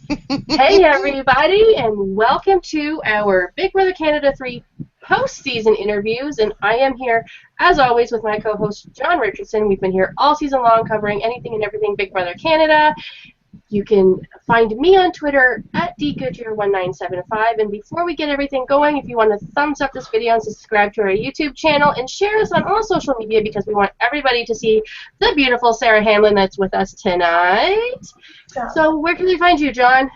Hey everybody, and welcome to our Big Brother Canada 3 post-season interviews, and I am here, as always, with my co-host, John Richardson. We've been here all season long covering anything and everything Big Brother Canada. You can find me on Twitter at dgoodyear1975, and before we get everything going, if you want to thumbs up this video and subscribe to our YouTube channel, and share us on all social media because we want everybody to see the beautiful Sarah Hanlon that's with us tonight. So where can we find you, John?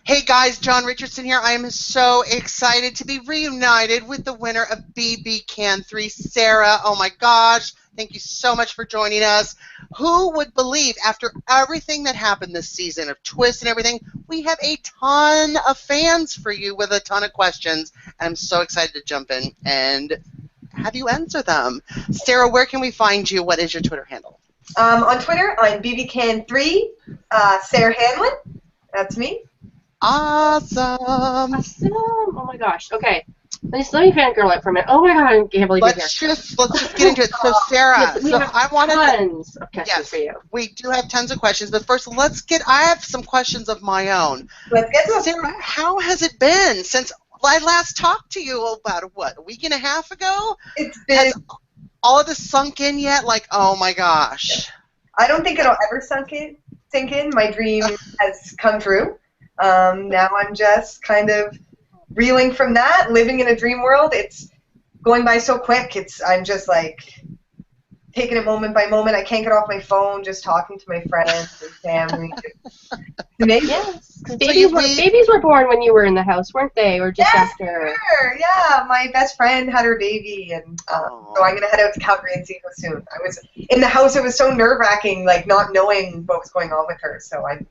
Hey guys, John Richardson here. I am so excited to be reunited with the winner of BBCAN3 Sarah. Oh my gosh, thank you so much for joining us. Who would believe after everything that happened this season of twists and everything, we have a ton of fans for you with a ton of questions. And I'm so excited to jump in and have you answer them. Sarah, where can we find you? What is your Twitter handle? On Twitter, I'm BBCAN3 Sarah Hanlon. That's me. Awesome. Oh my gosh. Okay. Let me fangirl it for a minute. Oh my god, I can't believe you're here. Let's just get into it. So Sarah, Yes, we have tons of questions for you. We do have tons of questions, but first I have some questions of my own. Let's get to Sarah, how has it been since I last talked to you about, a week and a half ago? It's been... Has all of this sunk in yet? Like, oh my gosh. I don't think it'll ever sink in. My dream has come true. Now I'm just kind of reeling from that, living in a dream world. It's going by so quick. I'm just like taking it moment by moment. I can't get off my phone, just talking to my friends and family. It's amazing. Yes. Babies were born when you were in the house, weren't they? Or just after? Sure. Yeah, my best friend had her baby, and so I'm going to head out to Calgary and see her soon. I was in the house. It was so nerve-wracking, like not knowing what was going on with her, so I'm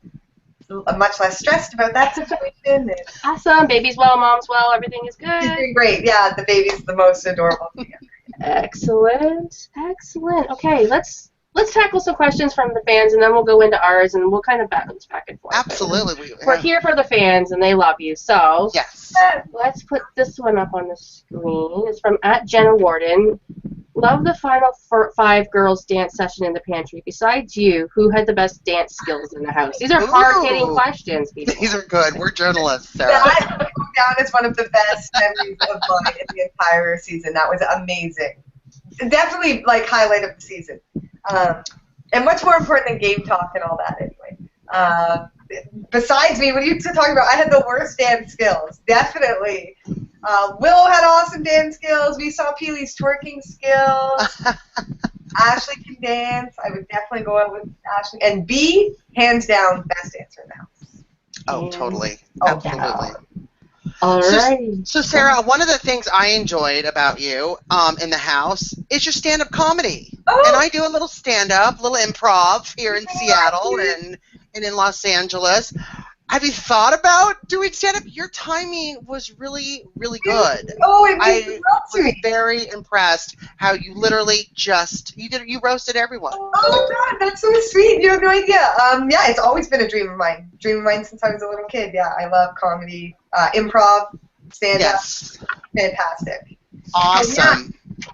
much less stressed about that situation. Awesome. Baby's well, mom's well, everything is good. She's doing great. Yeah, the baby's the most adorable thing ever. Excellent. Excellent. Okay, let's tackle some questions from the fans, and then we'll go into ours, and we'll kind of bounce back and forth. Absolutely. We're here for the fans, and they love you. So yes. Let's put this one up on the screen. It's from @Jenna Warden. Love the final 5 girls dance session in the pantry. Besides you, who had the best dance skills in the house? These are hard-hitting questions, people. These are good. We're journalists, Sarah. That goes down as one of the best memories of mine in the entire season. That was amazing. Definitely, like, highlight of the season. And much more important than game talk and all that, anyway. Besides me, what are you talking about? I had the worst dance skills. Definitely. Willow had awesome dance skills. We saw Peely's twerking skills. Ashley can dance. I would definitely go out with Ashley. And B, hands down, best dancer in the house. Oh, totally. Oh, Absolutely. All right. So, Sarah, one of the things I enjoyed about you in the house is your stand-up comedy. Oh. And I do a little stand-up, little improv here in Seattle and in Los Angeles. Have you thought about doing stand-up? Your timing was really, really good. Oh, it means I was very impressed how you literally you roasted everyone. Oh, God, that's so sweet. You have no idea. Yeah, it's always been a dream of mine. Dream of mine since I was a little kid. Yeah, I love comedy, improv, stand-up. Yes. Fantastic. Awesome.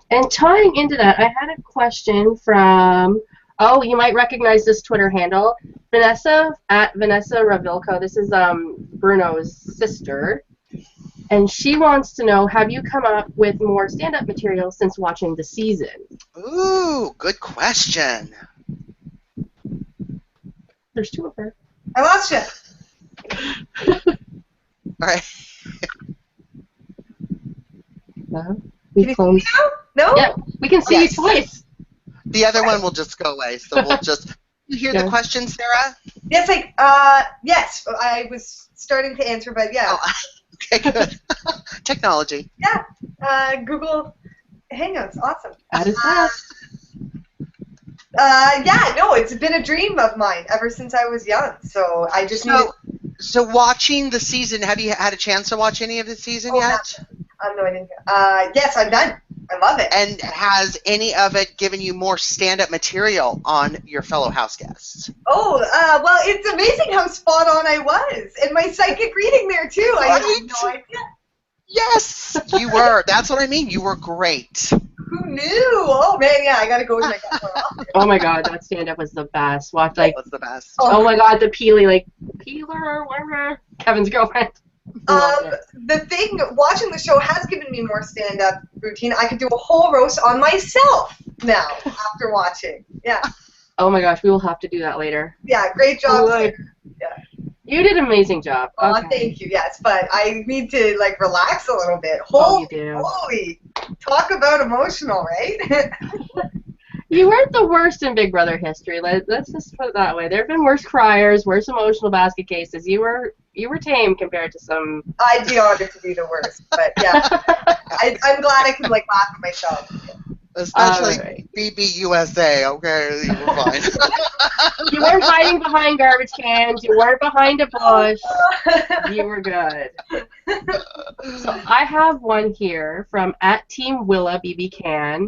And tying into that, I had a question from, you might recognize this Twitter handle, Vanessa @VanessaRavilko. This is Bruno's sister. And she wants to know, have you come up with more stand-up material since watching the season? Ooh, good question. There's 2 of her. I lost you. All right. No? Can you see me now? No? Yeah, we can see you twice. The other one will just go away, so we'll just... You hear the question, Sarah? Yes, yes. I was starting to answer, but yeah. Oh, okay, good. Technology. Yeah. Google Hangouts. Awesome. That is that. Yeah, no, it's been a dream of mine ever since I was young. So I just needed... So watching the season, have you had a chance to watch any of the season yet? No, I didn't. Yes, I'm done. I love it. And has any of it given you more stand-up material on your fellow house guests? Oh, well, it's amazing how spot on I was. And my psychic reading there, too. Right? I had no idea. Yes, you were. That's what I mean. You were great. Who knew? Oh, man, yeah, I got to go with my gut more often. Oh, my God, that stand-up was the best. Watch, like, That was the best. oh, my God, the Peely, like, healer, whatever. Kevin's girlfriend. Loved it. The thing, watching the show has given me more stand-up routine. I could do a whole roast on myself now after watching. Yeah. Oh my gosh, we will have to do that later. Yeah, great job, Sarah. Yeah. You did an amazing job. Oh, thank you. Yes, but I need to like relax a little bit. You do. Holy, talk about emotional, right? You weren't the worst in Big Brother history. Let's just put it that way. There have been worse criers, worse emotional basket cases. You were tame compared to some. I'd be honored to be the worst, but yeah, I'm glad I could like laugh at myself. Especially BBUSA, okay? You were fine. You weren't hiding behind garbage cans. You weren't behind a bush. You were good. So I have one here from @TeamWilla BBCAN.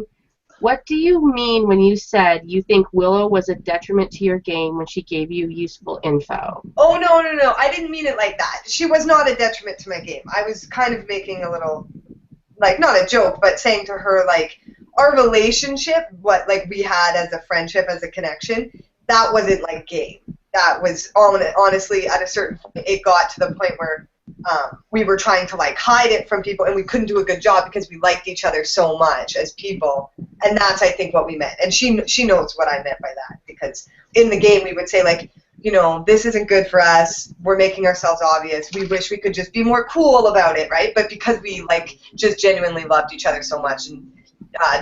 What do you mean when you said you think Willow was a detriment to your game when she gave you useful info? Oh, no. I didn't mean it like that. She was not a detriment to my game. I was kind of making a little, like, not a joke, but saying to her, like, our relationship, what, like, we had as a friendship, as a connection, that wasn't, like, game. That was, honestly, at a certain point, it got to the point where we were trying to, like, hide it from people, and we couldn't do a good job because we liked each other so much as people. And that's, I think, what we meant. And she knows what I meant by that, because in the game we would say, like, you know, this isn't good for us. We're making ourselves obvious. We wish we could just be more cool about it, right? But because we, like, just genuinely loved each other so much and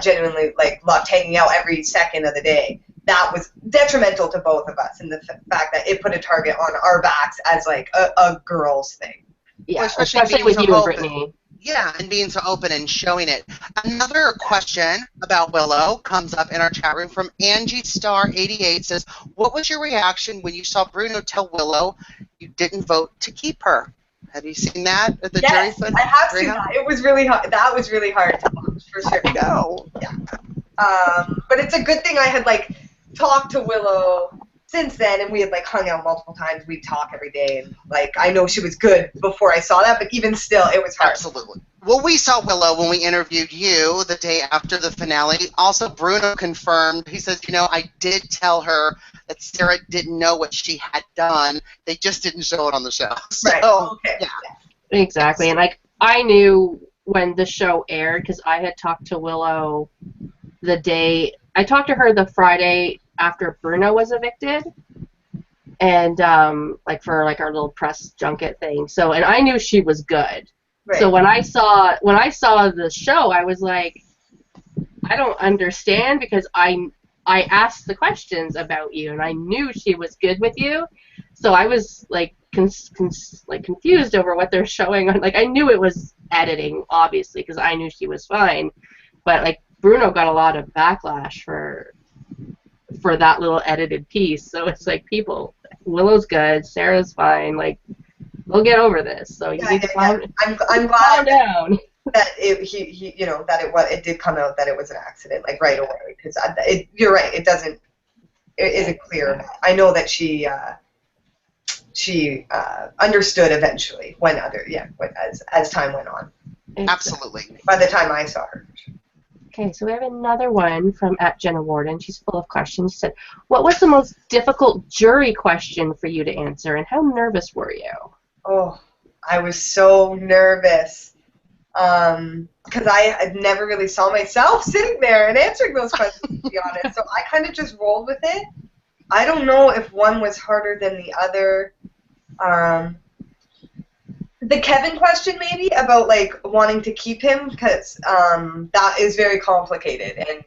genuinely, like, loved hanging out every second of the day, that was detrimental to both of us, and the fact that it put a target on our backs as, like, a girl's thing. Yeah, well, especially with you and Brittany. Yeah, and being so open and showing it. Another question about Willow comes up in our chat room from Angie Star 88. Says, what was your reaction when you saw Bruno tell Willow you didn't vote to keep her? Have you seen that at the jury? Yes, I have seen that. It was really hard. That was really hard to watch, for sure. No. Yeah. But it's a good thing I had, like, talked to Willow since then, and we had, like, hung out multiple times. We'd talk every day, and, like, I know she was good before I saw that, but even still, it was hard. Absolutely. Well, we saw Willow when we interviewed you the day after the finale. Also, Bruno confirmed. He says, you know, I did tell her that Sarah didn't know what she had done. They just didn't show it on the show. So, right. Okay. Yeah. Exactly. And, like, I knew when the show aired because I had talked to Willow the day. I talked to her the Friday after Bruno was evicted, and like for like our little press junket thing. So, and I knew she was good. Right. So when I saw the show, I was like, I don't understand, because I asked the questions about you, and I knew she was good with you. So I was like confused over what they're showing on. Like, I knew it was editing, obviously, because I knew she was fine, but like Bruno got a lot of backlash for that little edited piece. So it's like, people, Willow's good, Sarah's fine, like, we'll get over this. So you need to calm down. That it did come out that it was an accident, like, right away, because you're right, it isn't clear. I know that she understood eventually as time went on. Absolutely. By the time I saw her. Okay, so we have another one from @Jenna Warden. She's full of questions. She said, what was the most difficult jury question for you to answer, and how nervous were you? Oh, I was so nervous. Because I had never really saw myself sitting there and answering those questions, to be honest. So I kind of just rolled with it. I don't know if one was harder than the other. The Kevin question, maybe, about, like, wanting to keep him, because that is very complicated and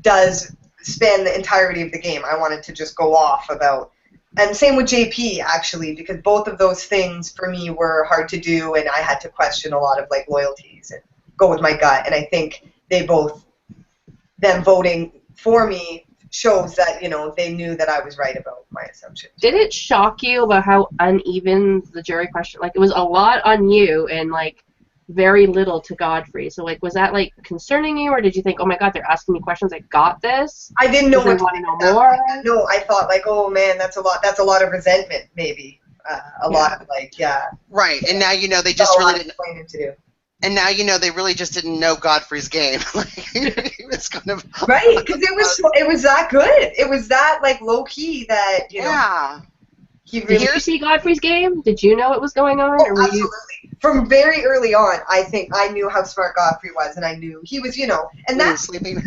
does span the entirety of the game. I wanted to just go off about, and same with JP, actually, because both of those things for me were hard to do, and I had to question a lot of, like, loyalties and go with my gut. And I think them voting for me shows that, you know, they knew that I was right about my assumptions. Did it shock you about how uneven the jury question, like, it was a lot on you and, like, very little to Godfrey. So, like, was that, like, concerning you, or did you think, oh my God, they're asking me questions, I got this? I didn't know what to want to know more. No, I thought, like, oh man, that's a lot of resentment, maybe. A lot of, like, yeah. Right, and now you know they just really didn't. Explaining to do. And now you know they really just didn't know Godfrey's game. Like, he was kind of right, because it was that good. It was that, like, low key that, you know. Yeah. Did you see Godfrey's game? Did you know it was going on? Oh, or were absolutely. From very early on, I think I knew how smart Godfrey was, and I knew he was, and that's sleeping.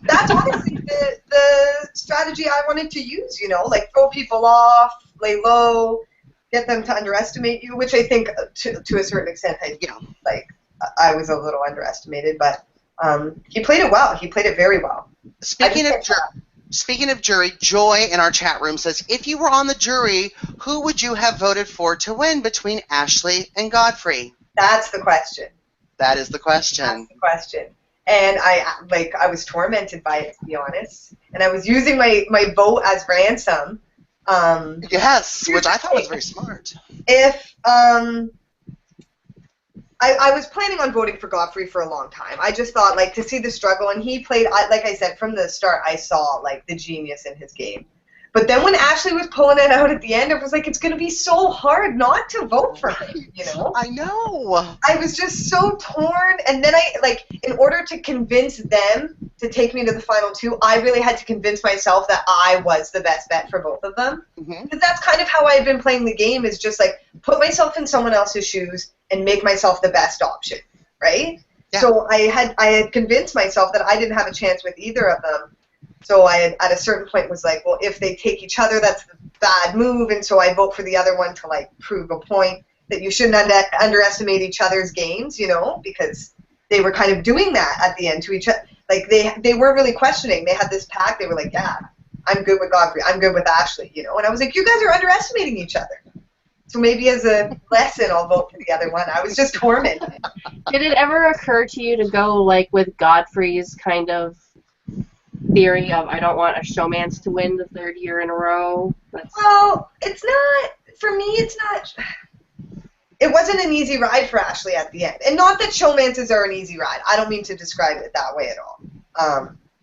That's honestly the strategy I wanted to use, like throw people off, lay low, get them to underestimate you, which I think to a certain extent, I was a little underestimated, but he played it well. He played it very well. Speaking of jury, Joy in our chat room says, if you were on the jury, who would you have voted for to win between Ashley and Godfrey? That's the question. That is the question. That's the question. And I was tormented by it, to be honest. And I was using my vote as ransom. Yes, which I thought was very smart. If I was planning on voting for Godfrey for a long time. I just thought, to see the struggle, and he played, like I said, from the start, I saw, the genius in his game. But then when Ashley was pulling it out at the end, it was it's going to be so hard not to vote for him, I know. I was just so torn, and then in order to convince them to take me to the final two, I really had to convince myself that I was the best bet for both of them. Because that's kind of how I've been playing the game, is just, put myself in someone else's shoes and make myself the best option, right? Yeah. So I had convinced myself that I didn't have a chance with either of them. So I, at a certain point, was well, if they take each other, that's the bad move, and so I vote for the other one to, prove a point that you shouldn't underestimate each other's games, because they were kind of doing that at the end to each other. They were really questioning. They had this pact. They were yeah, I'm good with Godfrey. I'm good with Ashley, And I was you guys are underestimating each other. So maybe as a lesson, I'll vote for the other one. I was just tormented. Did it ever occur to you to go, with Godfrey's kind of theory of I don't want a showmance to win the third year in a row? Well, it's not, for me, it's not, it wasn't an easy ride for Ashley at the end. And not that showmances are an easy ride. I don't mean to describe it that way at all.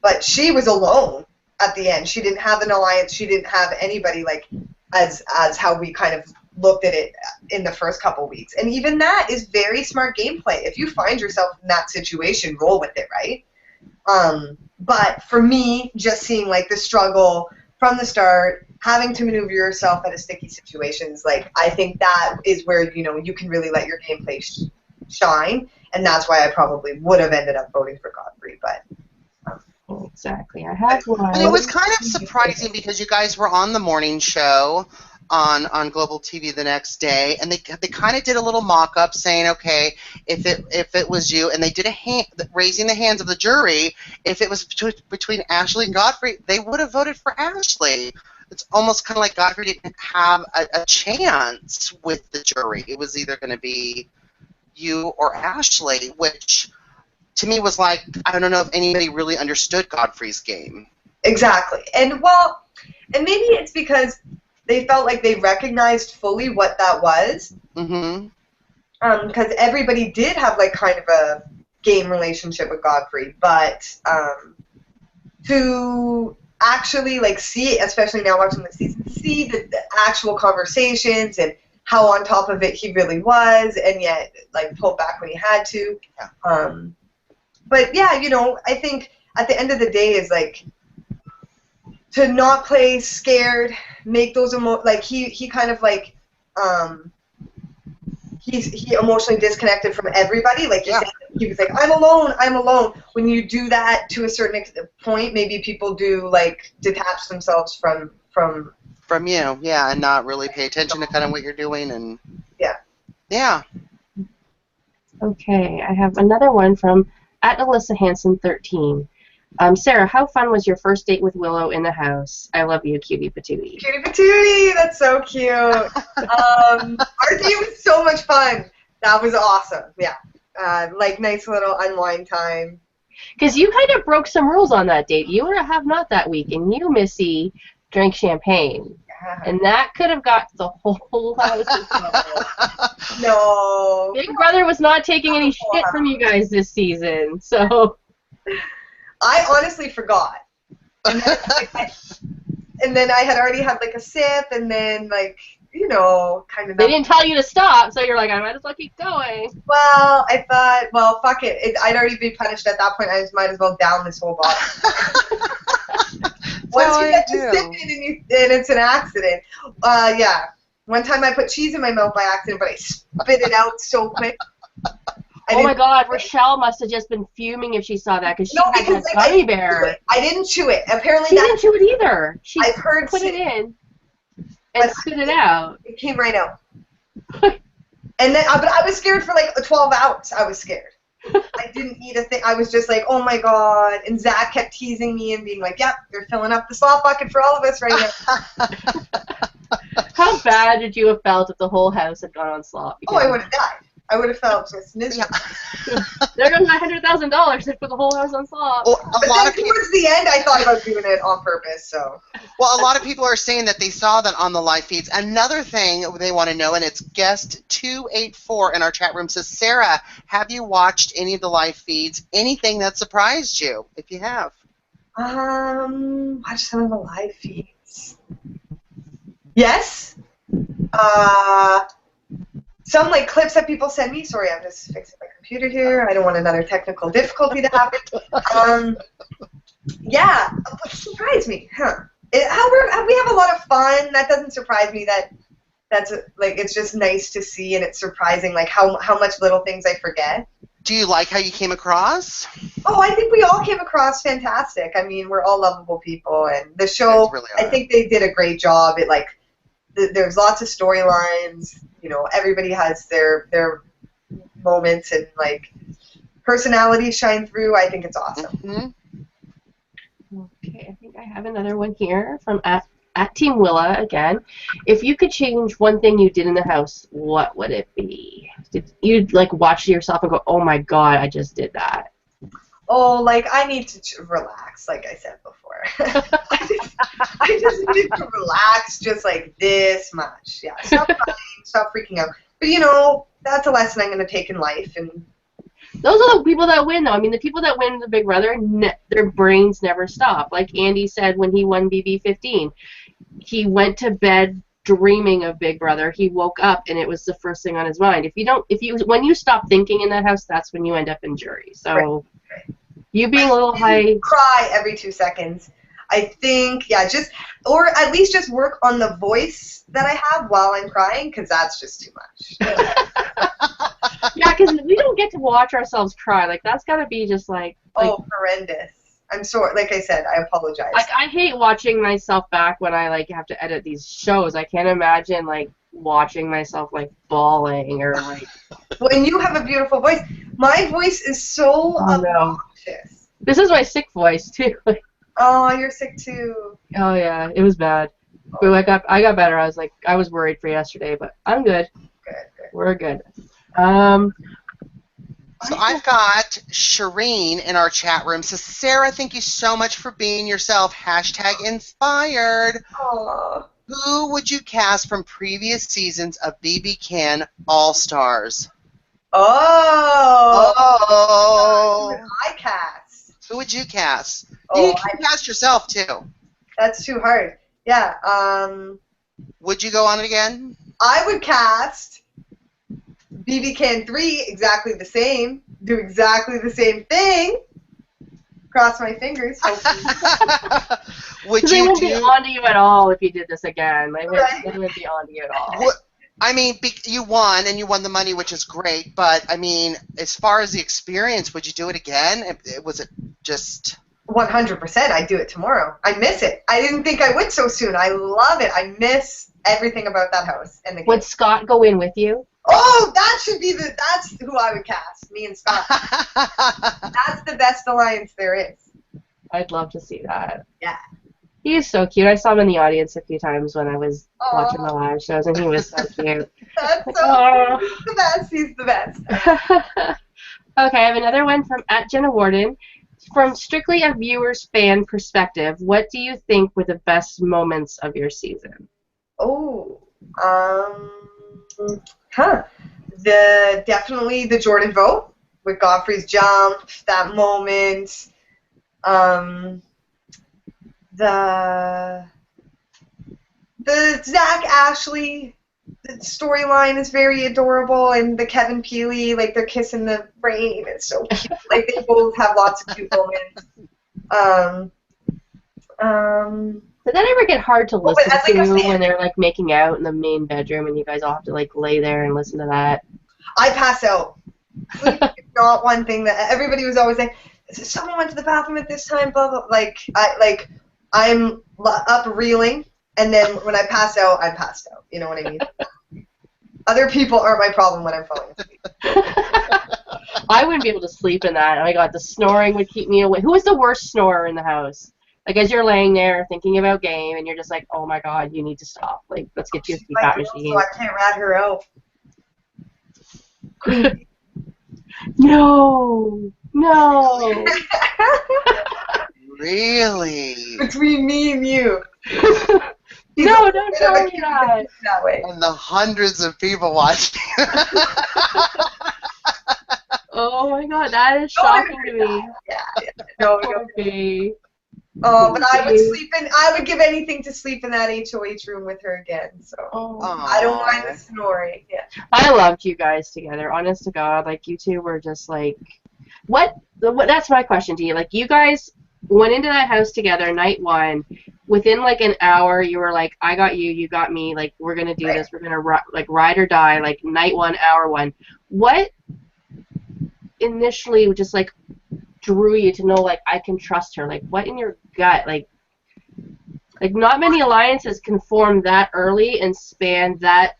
But she was alone at the end. She didn't have an alliance. She didn't have anybody, as how we kind of looked at it in the first couple weeks. And even that is very smart gameplay. If you find yourself in that situation, roll with it, right? But for me, just seeing the struggle from the start, having to maneuver yourself out of sticky situations, I think that is where you can really let your gameplay shine, and that's why I probably would have ended up voting for Godfrey. But exactly, I have one. And it was kind of surprising because you guys were on the morning show on Global TV the next day, and they kind of did a little mock-up saying, okay, if it was you, and they did raising the hands of the jury, if it was between Ashley and Godfrey, they would have voted for Ashley. It's almost kind of like Godfrey didn't have a chance with the jury. It was either going to be you or Ashley, which to me was I don't know if anybody really understood Godfrey's game. Exactly. And maybe it's because they felt like they recognized fully what that was. Because everybody did have kind of a game relationship with Godfrey, but to actually see, especially now watching the season, see the actual conversations and how on top of it he really was, and yet pull back when he had to. Yeah. But yeah, I think at the end of the day is to not play scared, make those he kind of he emotionally disconnected from everybody. You said, he was I'm alone. When you do that to a certain point, maybe people do detach themselves from you, yeah, and not really pay attention to kind of what you're doing, and yeah. Okay, I have another one from @AlyssaHanson13. Sarah, how fun was your first date with Willow in the house? I love you, cutie patootie. Cutie patootie, that's so cute. Our date was so much fun. That was awesome. Yeah, nice little unwind time. Because you kind of broke some rules on that date. You were a have-not that week, and you, Missy, drank champagne. Yeah. And that could have got the whole house in trouble. No. Big Brother was not taking any shit from you guys this season, so... I honestly forgot. And then I had already had a sip, and then kind of. They didn't tell you to stop, so you're I might as well keep going. Well, I thought, well, fuck it. I'd already been punished at that point. I just might as well down this whole bottle. how Once you I get to do. sipping and it's an accident. Yeah. One time I put cheese in my mouth by accident, but I spit it out so quick. Oh my God, Rochelle must have just been fuming if she saw that because she had that gummy bear. I didn't chew it. Apparently, she didn't chew it either. She I've heard put it in and spit it out. It came right out. And then, but I was scared for like 12 hours. I was scared. I didn't eat a thing. I was just like, oh my God. And Zach kept teasing me and being like, yep, they're filling up the slop bucket for all of us right now. How bad did you have felt if the whole house had gone on slop? Oh, I would have died. I would have felt just miserable. There goes my $100,000 to put the whole house on slop. Well, But then towards the end, I thought about doing it on purpose. So. Well, a lot of people are saying that they saw that on the live feeds. Another thing they want to know, and it's guest 284 in our chat room, says, Sarah, have you watched any of the live feeds? Anything that surprised you, if you have? Watch some of the live feeds. Yes. Some like clips that people send me. Sorry, I'm just fixing my computer here. I don't want another technical difficulty to happen. Yeah, what surprised me, huh? We have a lot of fun. That doesn't surprise me. That's like it's just nice to see, and it's surprising like how much little things I forget. Do you like how you came across? Oh, I think we all came across fantastic. I mean, we're all lovable people, and the show. Really I think they did a great job. It like there's lots of storylines. You know, everybody has their moments and like personalities shine through. I think it's awesome. Mm-hmm. Okay, I think I have another one here from at Team Willa again. If you could change one thing you did in the house, what would it be? Did you like watch yourself and go, "Oh my God, I just did that"? Oh, like I need to relax, like I said before. I just need to relax, just like this much. Yeah, stop crying, stop freaking out. But you know, that's a lesson I'm going to take in life. And those are the people that win, though. I mean, the people that win the Big Brother, their brains never stop. Like Andy said when he won BB15, he went to bed dreaming of Big Brother. He woke up and it was the first thing on his mind. When you stop thinking in that house, that's when you end up in jury. So right. You being a little high. Cry every 2 seconds. I think, yeah, or at least just work on the voice that I have while I'm crying, because that's just too much. Yeah, because we don't get to watch ourselves cry. Like, that's got to be just like horrendous. I'm sorry. Like I said, I apologize. Like, I hate watching myself back when I, like, have to edit these shows. I can't imagine, like, watching myself, like, bawling or, like... When you have a beautiful voice. My voice is so obnoxious. This is my sick voice, too. Oh, you're sick, too. Oh, yeah. It was bad. But I got better. I was worried for yesterday, but I'm good. Good. We're good. So I've got Shireen in our chat room. Says, Sarah, thank you so much for being yourself. #inspired. Aww. Who would you cast from previous seasons of BBCAN All-Stars? Oh. Oh. Who would I cast? Who would you cast? Oh, You can cast yourself, too. That's too hard. Yeah. Would you go on it again? I would cast BBCAN3 exactly the same. Do exactly the same thing. Cross my fingers. Would they you wouldn't be onto you at all if you did this again. They wouldn't be onto you at all. I mean, you won, and you won the money, which is great. But, I mean, as far as the experience, would you do it again? Was it just... 100%. I'd do it tomorrow. I miss it. I didn't think I would so soon. I love it. I miss everything about that house and the game. Would Scott go in with you? Oh, that's who I would cast. Me and Scott. That's the best alliance there is. I'd love to see that. Yeah. He is so cute. I saw him in the audience a few times when I was watching the live shows, and he was so cute. That's so cute. He's the best. He's the best. Okay, I have another one from @Jenna Warden. From strictly a viewer's fan perspective, what do you think were the best moments of your season? Oh, definitely the Jordan vote with Godfrey's jump, that moment. The Zach Ashley storyline is very adorable, and the Kevin Peely, like they're kissing the rain, it's so cute. Like they both have lots of cute moments. Did that ever get hard to listen but as like a to fan, when they're like making out in the main bedroom and you guys all have to like lay there and listen to that? I pass out. Sleep is not one thing that everybody was always like, someone went to the bathroom at this time, blah blah. I'm up reeling, and then when I pass out, I passed out. You know what I mean? Other people aren't my problem when I'm falling asleep. I wouldn't be able to sleep in that. Oh my god, the snoring would keep me awake. Who was the worst snorer in the house? Like as you're laying there thinking about game and you're just like, oh my god, you need to stop. Like let's get you a CPAP machine. So I can't rat her out. No. Really? Between me and you. No, don't tell me that. That way. And the hundreds of people watching. Oh my god, that is shocking to me. Yeah. No. Okay. Oh, but I would sleep in. I would give anything to sleep in that HOH room with her again. So I don't mind the snoring. Yeah. I loved you guys together. Honest to God, like you two were just like, what? That's my question to you. Like you guys went into that house together night one. Within like an hour, you were like, I got you, you got me. Like we're gonna do this. We're gonna like ride or die. Like night one, hour one. What initially just like drew you to know like I can trust her? Like what in your gut? Like not many alliances can form that early and span that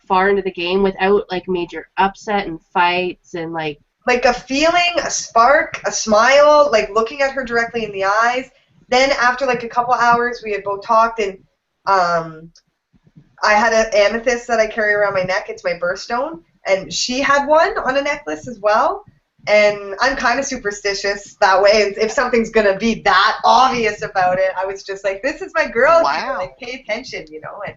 far into the game without like major upset and fights and like a feeling, a spark, a smile, like looking at her directly in the eyes. Then after like a couple hours, we had both talked, and I had an amethyst that I carry around my neck. It's my birthstone, and she had one on a necklace as well. And I'm kind of superstitious that way. And if something's gonna be that obvious about it, I was just like, "This is my girl. Wow. Like, pay attention, you know." And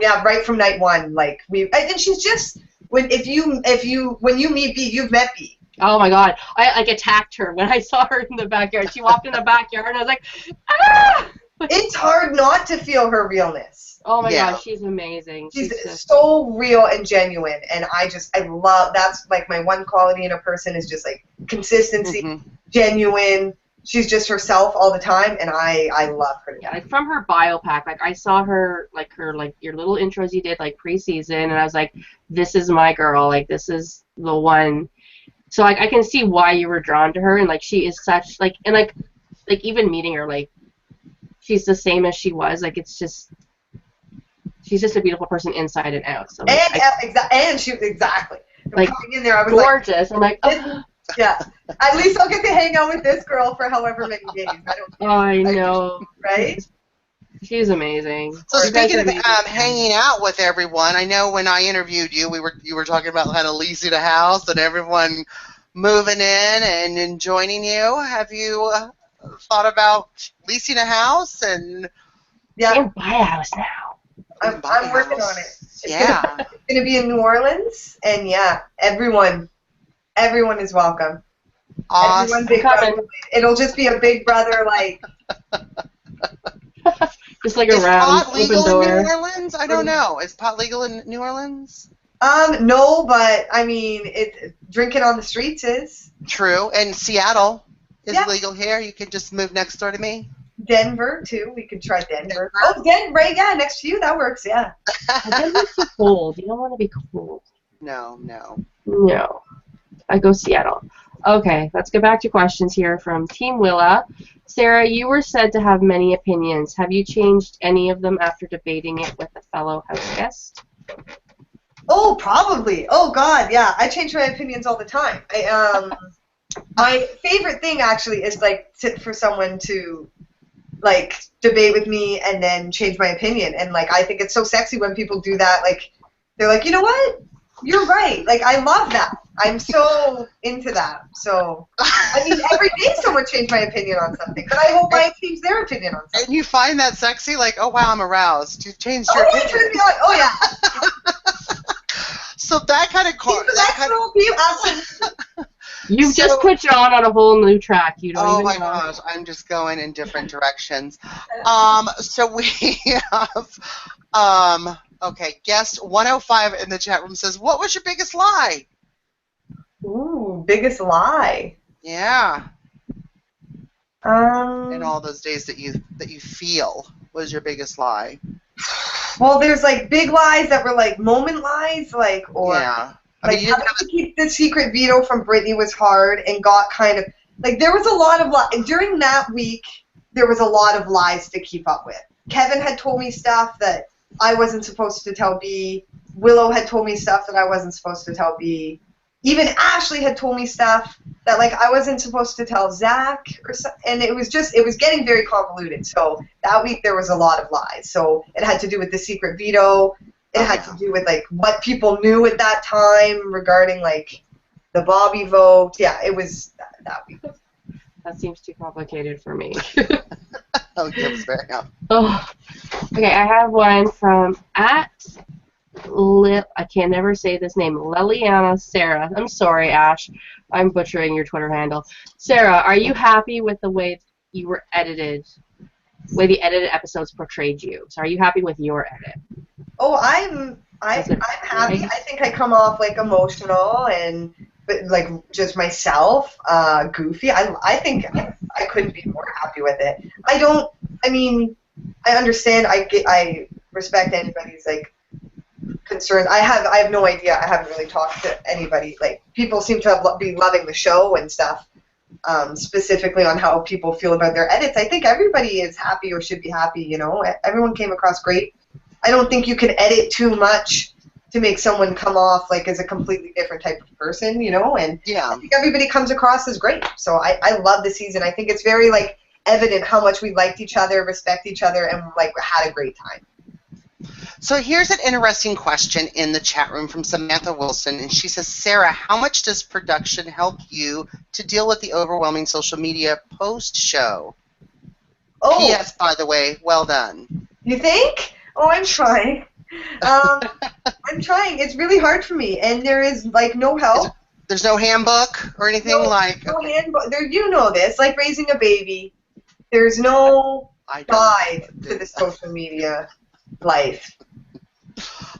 yeah, right from night one, like and she's just when you meet B, you've met B. oh my god, I like attacked her when I saw her in the backyard. She walked in the backyard and I was like, ah! It's hard not to feel her realness. Oh my god, she's amazing. She's so real and genuine, and I love, that's like my one quality in a person is just like consistency, genuine. She's just herself all the time, and I love her. Yeah, like from her bio pack, like I saw her, like your little intros you did like pre-season, and I was like, this is my girl, like this is the one. So like I can see why you were drawn to her, and like she is such like, and like even meeting her, like she's the same as she was, like it's just. She's just a beautiful person inside and out. So like, and she was exactly like coming in there. I was gorgeous. Like, I'm like, oh. Yeah. At least I'll get to hang out with this girl for however many days. I know. Right? She's amazing. So speaking of hanging out with everyone, I know when I interviewed you, you were talking about kind of leasing a house and everyone moving in and joining you. Have you thought about leasing a house and? Yeah. You can buy a house now. I'm working on it. It's gonna be in New Orleans, and yeah, everyone is welcome. Awesome. Everyone big brother. It'll just be a big brother like. Just like a round open door. Is pot legal door. in New Orleans? I don't know. Is pot legal in New Orleans? No, but I mean, drinking on the streets is. True, and Seattle is legal here. You can just move next door to me. Denver too. We could try Denver. Oh, Denver, right? Yeah, next to you. That works. Yeah. Denver's too cold. You don't want to be cold. No. I go Seattle. Okay, let's get back to questions here from Team Willa. Sarah, you were said to have many opinions. Have you changed any of them after debating it with a fellow house guest? Oh, probably. Oh God, yeah. I change my opinions all the time. My favorite thing actually is like for someone to like debate with me and then change my opinion, and like I think it's so sexy when people do that. Like they're like, you know what, you're right. Like I love that. I'm so into that. So I mean, every day someone changed my opinion on something, but I hope I change their opinion on something. And you find that sexy? Like, oh wow, I'm aroused. You changed your opinion. Yeah, me on. Oh yeah. So that kind of You've just put Jon on a whole new track. You don't even know. Gosh, I'm just going in different directions. So we have, okay, guest 105 in the chat room says, what was your biggest lie? Ooh, biggest lie. Yeah. in all those days that you feel was your biggest lie? Well, there's like big lies that were like moment lies, like, or Yeah. I mean, like you didn't having have to keep the secret veto from Brittany was hard and got kind of like there was a lot of during that week. There was a lot of lies to keep up with. Kevin had told me stuff that I wasn't supposed to tell B. Willow had told me stuff that I wasn't supposed to tell B. Even Ashley had told me stuff that like I wasn't supposed to tell Zach or so, and it was getting very convoluted. So that week there was a lot of lies. So it had to do with the secret veto. It had to do with like what people knew at that time regarding like the Bobby vote. Yeah, it was that week. That seems too complicated for me. Oh, it was very Oh, okay. I have one from I can never say this name. Liliana Sarah. I'm sorry, Ash. I'm butchering your Twitter handle. Sarah, are you happy with the way you were edited? Way the edited episodes portrayed you? So, are you happy with your edit? Oh, I'm happy. I think I come off like emotional but like just myself, goofy. I think I couldn't be more happy with it. I mean, I understand. I respect anybody's like concerns. I have no idea. I haven't really talked to anybody. Like people seem to be loving the show and stuff. Specifically on how people feel about their edits. I think everybody is happy or should be happy. You know, everyone came across great. I don't think you can edit too much to make someone come off like as a completely different type of person, you know, and I think everybody comes across as great. So I love the season. I think it's very like evident how much we liked each other, respect each other, and like had a great time. So here's an interesting question in the chat room from Samantha Wilson, and she says, Sarah, how much does production help you to deal with the overwhelming social media post-show? Oh. P.S., by the way, well done. You think? Oh, I'm trying. I'm trying. It's really hard for me, and there is like no help. There's no handbook or anything no handbook. There, you know this, like raising a baby. There's no guide to the social media life.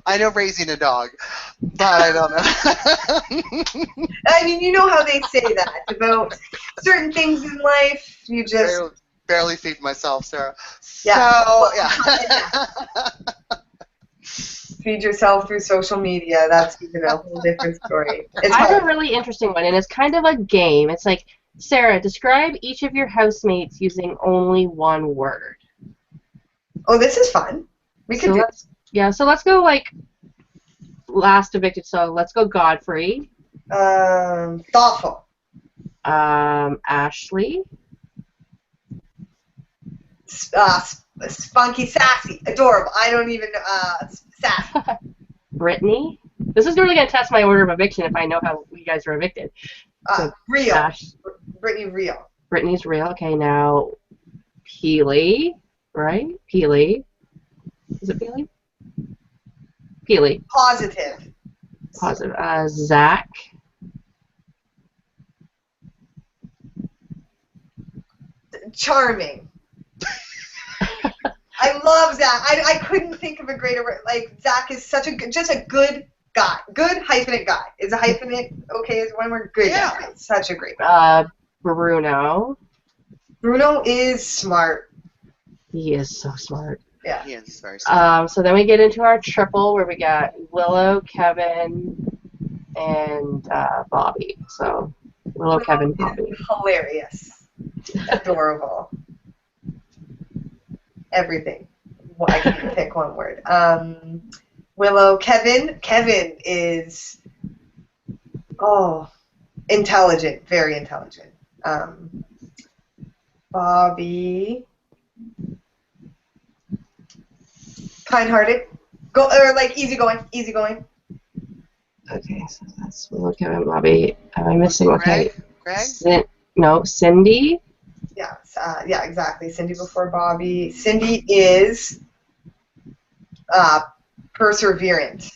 I know raising a dog, but I don't know. I mean, you know how they say that about certain things in life. You just barely feed myself, Sarah. Yeah. So, yeah. Feed yourself through social media. That's even a whole different story. I have a really interesting one, and it's kind of a game. It's like, Sarah, describe each of your housemates using only one word. Oh, this is fun. We can do this. Yeah, so let's go, like, last evicted, so let's go Godfrey. Thoughtful. Ashley. Spunky, sassy, adorable. I don't even, sassy. Brittany. This is really going to test my order of eviction if I know how you guys were evicted. So, real. Brittany, real. Brittany's real. Okay, now, Peely, right? Peely. Is it Peely? Peely. Positive. Positive. Zach. Charming. I love Zach. I couldn't think of a greater word. Like, Zach is such just a good guy. Good hyphenate guy. Is a hyphenate okay as one word? Good guy. Such a great guy. Bruno. Bruno is smart. He is so smart. Yeah. He is very smart. So then we get into our triple where we got Willow, Kevin, and Bobby. So Willow, Kevin, Bobby. Hilarious. Adorable. Everything. Well, I can't pick one word. Willow, Kevin. Kevin is intelligent, very intelligent. Bobby, kind-hearted, easygoing. Okay, so that's Willow, Kevin, Bobby. Am I missing? Okay. Greg? Cindy. Yeah, exactly. Cindy before Bobby. Cindy is perseverant.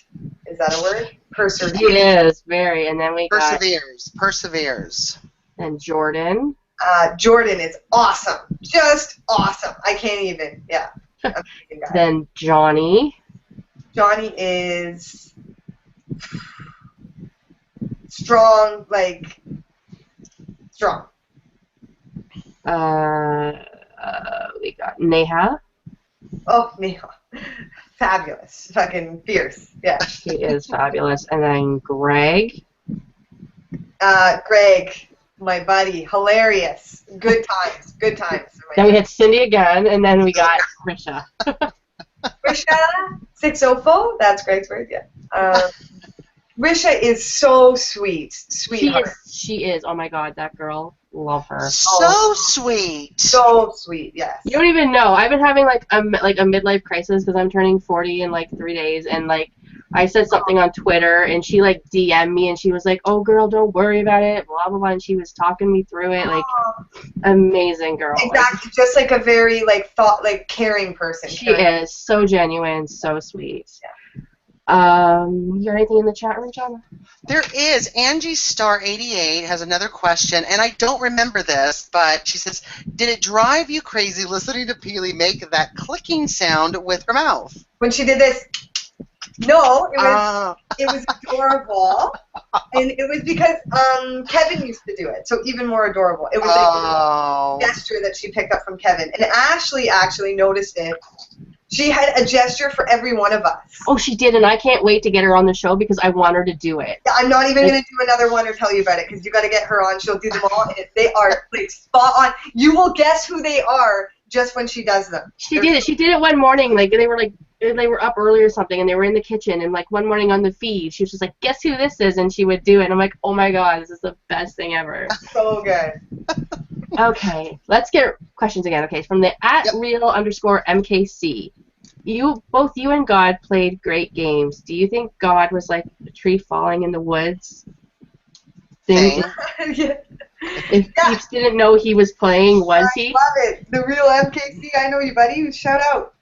Is that a word? Perseverant. She is very. And then we Perseveres. And Jordan. Jordan is awesome. Just awesome. I can't even. Yeah. Then Johnny. Johnny is strong, strong. We got Neha. Oh, Neha. Fabulous. Fucking fierce. Yeah. She is fabulous. And then Greg. Greg, my buddy. Hilarious. Good times. Good times. Then we had Cindy again, and then we got Risha. Risha 604. That's Greg's word, yeah. Risha is so sweet. Sweetheart. She is. Oh my God, that girl. Love her. So sweet. So sweet, yes. You don't even know. I've been having like a midlife crisis because I'm turning 40 in like 3 days, and like I said something on Twitter, and she like DM'd me, and she was like, "Oh girl, don't worry about it," blah blah blah, and she was talking me through it. Like, amazing girl. Exactly, just like a very caring person. She is so genuine, so sweet. Yeah. You got anything in the chat room, John? There is. Angie Star 88 has another question, and I don't remember this, but she says, "Did it drive you crazy listening to Peely make that clicking sound with her mouth?" When she did this, no, it was adorable, and it was because Kevin used to do it, so even more adorable. It was like a gesture that she picked up from Kevin, and Ashley actually noticed it. She had a gesture for every one of us. Oh, she did, and I can't wait to get her on the show because I want her to do it. I'm not even going to do another one or tell you about it because you got to get her on. She'll do them all, and they are like spot on. You will guess who they are just when she does them. She did it. She did it one morning. They were up early or something, and they were in the kitchen. And like one morning on the feed, she was just like, "Guess who this is?" And she would do it. And I'm like, "Oh my God, this is the best thing ever." So good. Okay, let's get questions again. Okay, from the @real_MKC. Both you and God played great games. Do you think God was like a tree falling in the woods? Yeah. If you didn't know he was playing, was he? I love it. The real MKC. I know you, buddy. Shout out.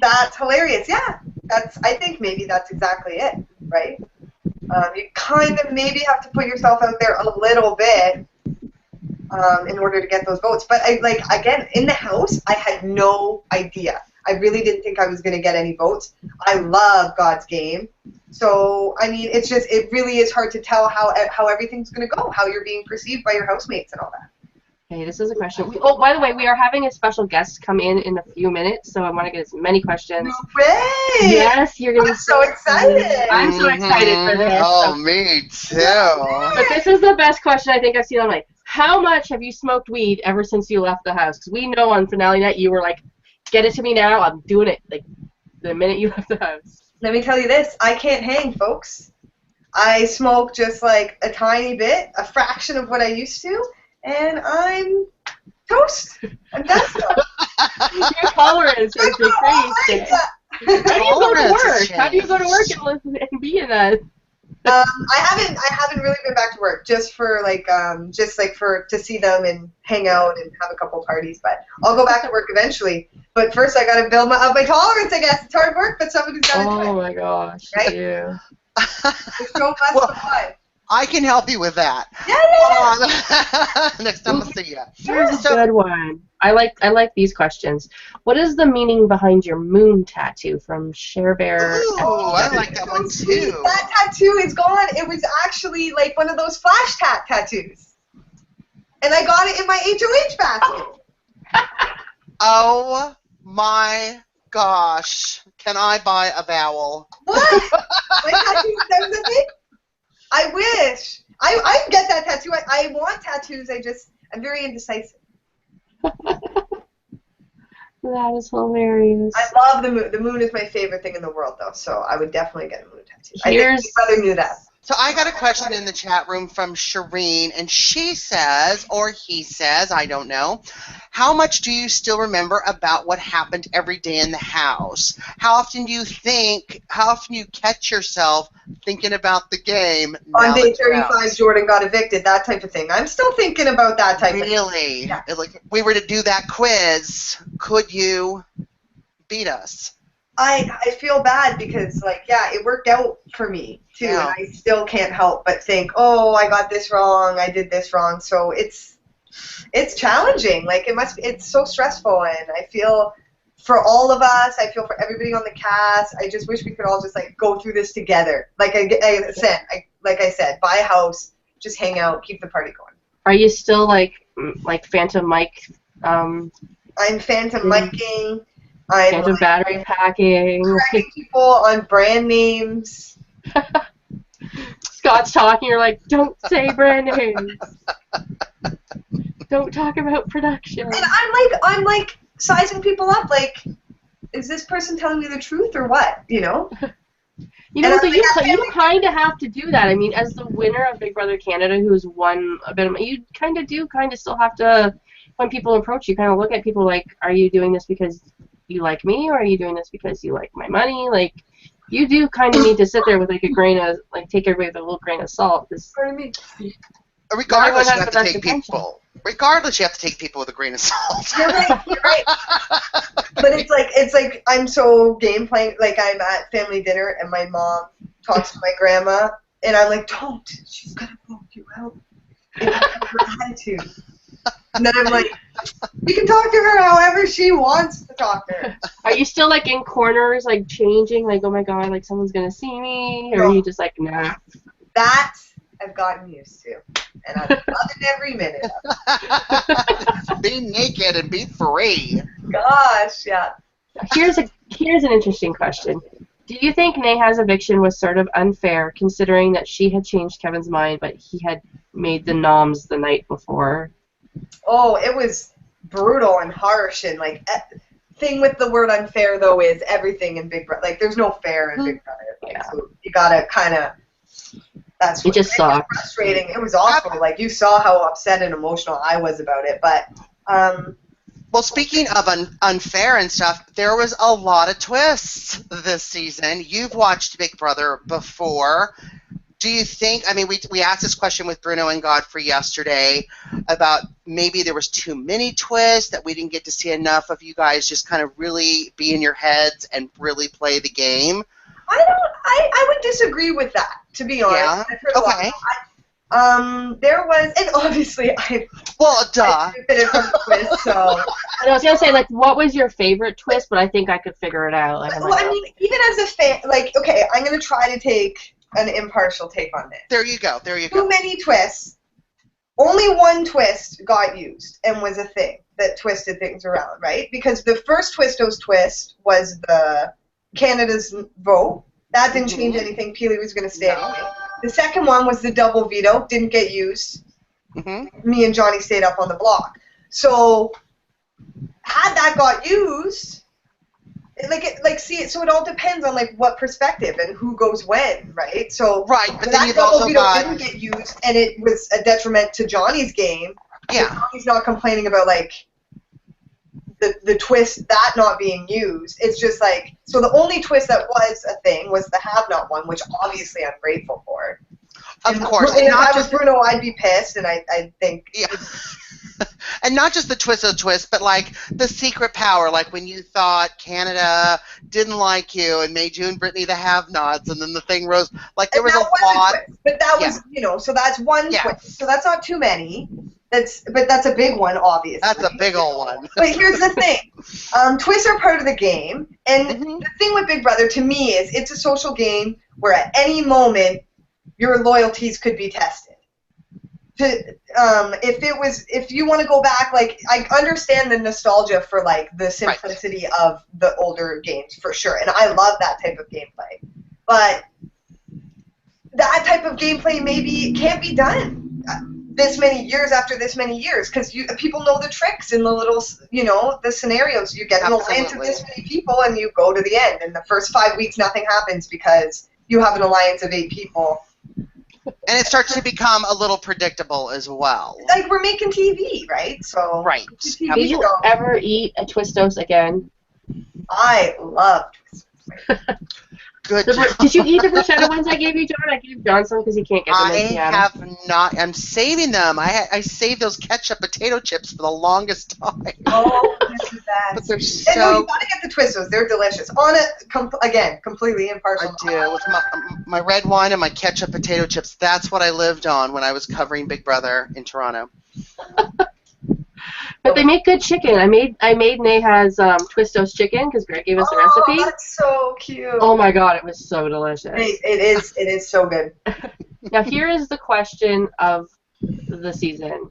That's hilarious. Yeah. I think maybe that's exactly it, right? You kind of maybe have to put yourself out there a little bit in order to get those votes. But again, in the house, I had no idea. I really didn't think I was going to get any votes. I love God's game. So, I mean, it really is hard to tell how everything's going to go, how you're being perceived by your housemates and all that. Okay, this is a question. By the way, we are having a special guest come in a few minutes, so I want to get as many questions. Great! Yes, you're going to be so excited. I'm so excited for this. Oh, me too. But this is the best question I think I've seen online. How much have you smoked weed ever since you left the house? Because we know on finale night you were like, "Get it to me now, I'm doing it," like the minute you left the house. Let me tell you this, I can't hang, folks. I smoke just like a tiny bit, a fraction of what I used to, and I'm toast. I'm done. Your tolerance is decreased. How do you go to work? How do you go to work and be in that? I haven't really been back to work, just for to see them and hang out and have a couple parties. But I'll go back to work eventually. But first, I got to build up my tolerance. I guess it's hard work, but somebody's got to do it. Oh my gosh! Right? Yeah. So much I can help you with that. Yeah. Next time I'll see you. Here's a good one. I like these questions. What is the meaning behind your moon tattoo from Cher Bear? Ooh, I like that one too. That tattoo is gone. It was actually like one of those flash tattoos. And I got it in my HOH basket. Oh my gosh. Can I buy a vowel? What? My tattoo says the thing? I wish. I get that tattoo. I want tattoos. I'm very indecisive. That is hilarious. I love the moon. The moon is my favorite thing in the world, though, so I would definitely get a moon tattoo. I think my brother knew that. So I got a question in the chat room from Shireen, and she says, or he says, I don't know, how much do you still remember about what happened every day in the house? How often do you catch yourself thinking about the game? On day 35, Jordan got evicted, that type of thing. I'm still thinking about that type of thing. Really? Yeah. Like, if we were to do that quiz, could you beat us? I feel bad because, it worked out for me, too, and I still can't help but think, oh, I got this wrong, I did this wrong, so it's challenging. It's so stressful, and I feel for all of us, I feel for everybody on the cast, I just wish we could all just, go through this together. Like I said, buy a house, just hang out, keep the party going. Are you still like Phantom Mike? I'm Phantom Miking. I'm Phantom battery packing. correcting people on brand names. Scott's talking. You're like, don't say brand names. Don't talk about production. And I'm like sizing people up. Like, is this person telling me the truth or what? You know. You know, so you kind of have to do that. I mean, as the winner of Big Brother Canada, who's won a bit of, you kind of still have to, when people approach you, kind of look at people like, are you doing this because you like me, or are you doing this because you like my money? Like, you do kind of need to sit there with like a grain of, like, take everybody with a little grain of salt. Regardless, you have to take people. Regardless, you have to take people with a grain of salt. You're right. But it's like I'm so game playing. Like, I'm at family dinner and my mom talks to my grandma, and I'm like, don't. She's gonna vote you out. And I have her attitude. And then I'm like, you can talk to her however she wants to talk to her. Are you still like in corners, like changing, like, oh my god, like someone's gonna see me, or are you just like, nah? That I've gotten used to, and I'm loving every minute of it. Be naked and be free. Gosh, yeah. Here's an interesting question. Do you think Neha's eviction was sort of unfair, considering that she had changed Kevin's mind, but he had made the noms the night before? Oh, it was brutal and harsh, and like, thing with the word unfair though is everything in Big Brother. Like, there's no fair in Big Brother. Like, Yeah. so you gotta kind of. That's what it just sucked. was frustrating. It was awful. Like, you saw how upset and emotional I was about it, but. Well, speaking of unfair and stuff, there was a lot of twists this season. You've watched Big Brother before. Do you think, I mean, we asked this question with Bruno and Godfrey yesterday about maybe there was too many twists, that we didn't get to see enough of you guys just kind of really be in your heads and really play the game. I would disagree with that, to be honest. Yeah? I've heard a lot. There was, and obviously I benefited from the twist, so. And I was gonna say, like, what was your favorite twist? But I think I could figure it out. Well, I mean, even as a fan, like, okay, I'm gonna try to take an impartial take on this. There you go. Too many twists. Only one twist got used and was a thing that twisted things around, right? Because the first Twistos twist was the Canada's vote. That didn't change anything. Peely was going to stay anyway. The second one was the double veto. Didn't get used. Me and Johnny stayed up on the block. So had that got used, so it all depends on like what perspective and who goes when, right? So right, but then that you've double also veto got didn't get used, and it was a detriment to Johnny's game. Yeah, He's not complaining about like the twist that not being used. It's just like, so the only twist that was a thing was the have not one, which obviously I'm grateful for. Of course. And if I was Bruno, I'd be pissed, and I think. Yeah. And not just the twist of the twist, but like the secret power, like when you thought Canada didn't like you and made you and Brittany the have-nots, and then the thing rose. Like there was a lot. But that was, so that's one twist. So that's not too many. But that's a big one, obviously. That's a big old one. But here's the thing. Twists are part of the game. And the thing with Big Brother, to me, is it's a social game where at any moment your loyalties could be tested. If you want to go back, like, I understand the nostalgia for like the simplicity of the older games for sure, and I love that type of gameplay. But that type of gameplay maybe can't be done this many years after this many years, because people know the tricks and the little, the scenarios. You get an alliance of this many people and you go to the end, and the first 5 weeks nothing happens because you have an alliance of 8 people. And it starts to become a little predictable as well. Like, we're making TV, right? So right. Did you ever eat a Twistos again? I love Twistos. Good. Did you eat the bruschetta ones I gave you, John? I gave John some because he can't get them. I have not. I'm saving them. I saved those ketchup potato chips for the longest time. Oh, this is that. But they're so. And no, you gotta get the Twistos. They're delicious. On it, again, completely impartial. I do. With my red wine and my ketchup potato chips. That's what I lived on when I was covering Big Brother in Toronto. But they make good chicken. I made Neha's Twistos chicken because Greg gave us a recipe. Oh, that's so cute. Oh my god, it was so delicious. It is so good. Now here is the question of the season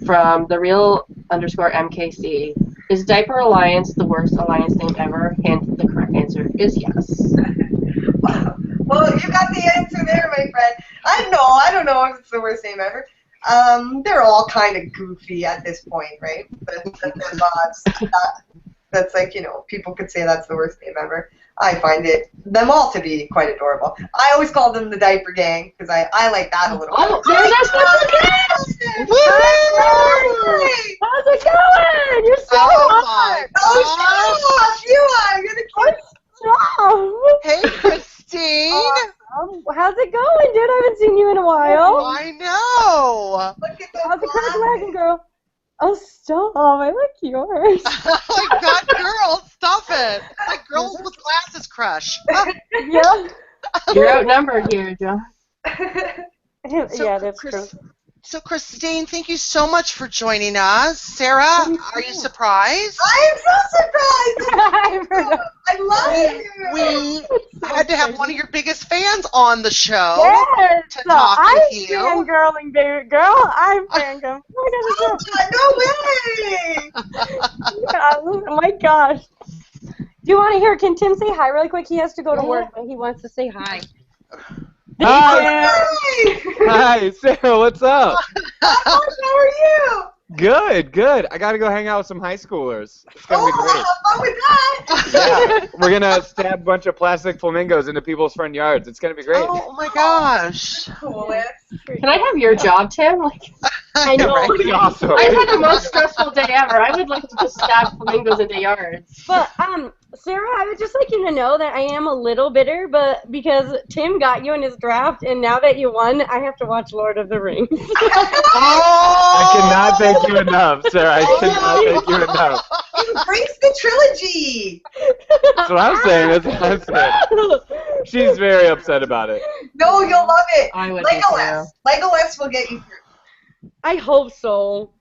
from the real _MKC. Is Diaper Alliance the worst alliance name ever? Hint, the correct answer is yes. Well, you got the answer there, my friend. I don't know if it's the worst name ever. They're all kind of goofy at this point, right? But that's like, people could say that's the worst name ever. I find them all to be quite adorable. I always call them the Diaper Gang because I like that a little bit. Oh, there's our special guest! Hey! How's it going? You're so hot. Oh, you are. You're the cutest. Stop. Hey, Christine. How's it going, dude? I haven't seen you in a while. I know. Look at those How's the crack glasses. wagon, girl? Oh, stop. I like yours. Oh my God, girl, stop it. My girls with glasses crush. Yeah. You're outnumbered here, John. Yeah, that's true. So, Christine, thank you so much for joining us. Sarah, are you surprised? I am so surprised. I've heard of I love you. We had to have one of your biggest fans on the show Yes. to talk with you. I'm fangirling, baby girl. I'm fangirling. Oh, no way. Oh my gosh. Do you want to hear? Can Tim say hi really quick? He has to go to work, but he wants to say hi. Hi. Hey. Hi, Sarah, what's up? How are you? Good, good. I gotta go hang out with some high schoolers. It's gonna be great. Have fun with that. Yeah, we're gonna stab a bunch of plastic flamingos into people's front yards. It's gonna be great. Oh my gosh. Coolest. Can I have your job, Tim? Like, I know, right? Pretty awesome. I've had the most stressful day ever. I would like to just stab flamingos into yards. But Sarah, I would just like you to know that I am a little bitter, but because Tim got you in his draft, and now that you won, I have to watch Lord of the Rings. I cannot thank you enough, Sarah. I cannot thank you enough. Embrace the trilogy. That's what I'm saying. That's what I'm saying. She's very upset about it. No, you'll love it. I would be Legolas. Legolas will get you through. I hope so.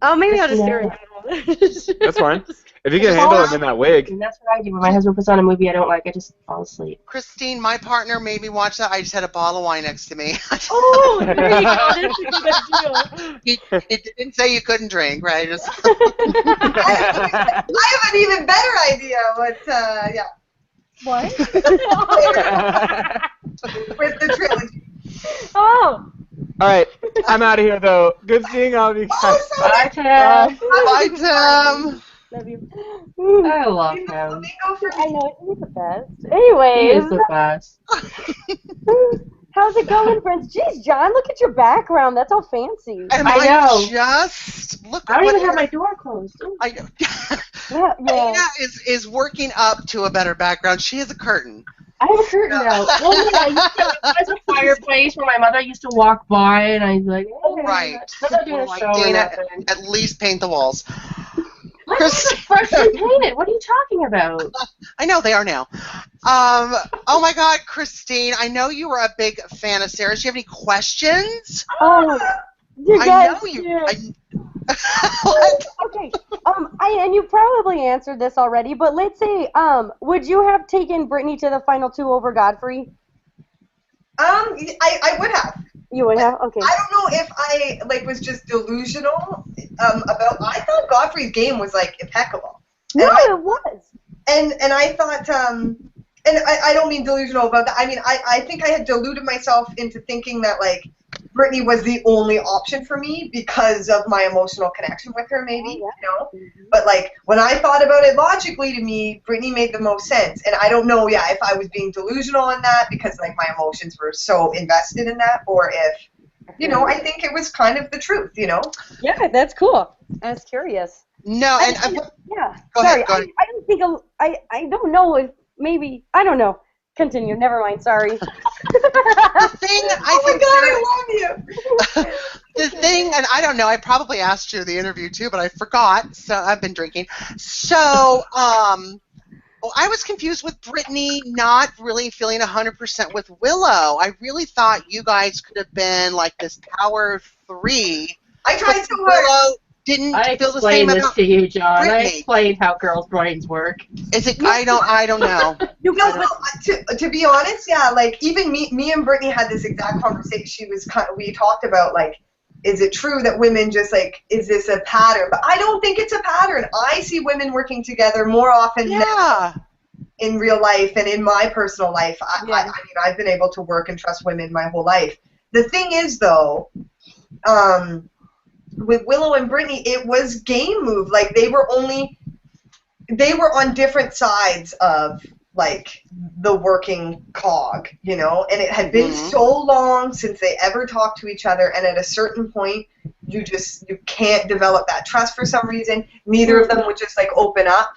Oh, maybe I'll just stare at you. That's fine. If you can handle him in that wig. And that's what I do. When my husband puts on a movie I don't like, I just fall asleep. Christine, my partner made me watch that. I just had a bottle of wine next to me. Oh, there you go. That's a good idea. It didn't say you couldn't drink, right? Just I have an even better idea. But yeah, What? with the trilogy. Oh. All right, I'm out of here though. Good seeing all of you guys. Oh, so Bye, Tim. bye, Tim. Love you. I love him. Flamingo for I me. know, he's the best. He Anyways, is the best. how's it going, friends? Jeez, John, look at your background. That's all fancy. Am I know. just look? I don't what even have you're- my door closed. I know. Yeah. Dana is working up to a better background. She has a curtain. I have a curtain out. Well, yeah, there's a fireplace where my mother used to walk by, and I'd be like, oh, Right. I'm not doing a Like show or Dana, nothing. at least paint the walls. My walls are freshly painted. What are you talking about? I know they are now. Oh my God, Christine! I know you were a big fan of Sarah's. Do you have any questions? Oh, you I guys know you. do. What? Okay. And you probably answered this already, but let's say, would you have taken Brittany to the final two over Godfrey? I would have. You would have. Okay. I don't know if I was just delusional about. I thought Godfrey's game was impeccable. No, And it was. and I thought and I don't mean delusional about that. I mean I think I had deluded myself into thinking that Brittany was the only option for me because of my emotional connection with her, maybe, But when I thought about it logically, to me, Brittany made the most sense. And I don't know, if I was being delusional in that because my emotions were so invested in that, or if, I think it was kind of the truth, Yeah, that's cool. I was curious. No, and Yeah. Go Sorry, ahead, go ahead. I don't think I don't know if maybe I don't know. Continue. Never mind. Sorry. the thing I Oh my think God, Sarah- I love you. the thing, and I don't know, I probably asked you the interview too, but I forgot, so I've been drinking. So, I was confused with Brittany not really feeling 100% with Willow. I really thought you guys could have been this power three. I tried but so hard. Willow didn't I feel the same explained this about to you, John. I Brittany. explained how girls' brains work. Is it? I don't know. No, to be honest, even me and Brittany had this exact conversation. We talked about is it true that women just like, is this a pattern? But I don't think it's a pattern. I see women working together more often now in real life and in my personal life. I mean, I've been able to work and trust women my whole life. The thing is, though, with Willow and Brittany, it was game move. Like, they were on different sides of, like, the working cog, you know? And it had been so long since they ever talked to each other, and at a certain point, you can't develop that trust for some reason. Neither of them would just, like, open up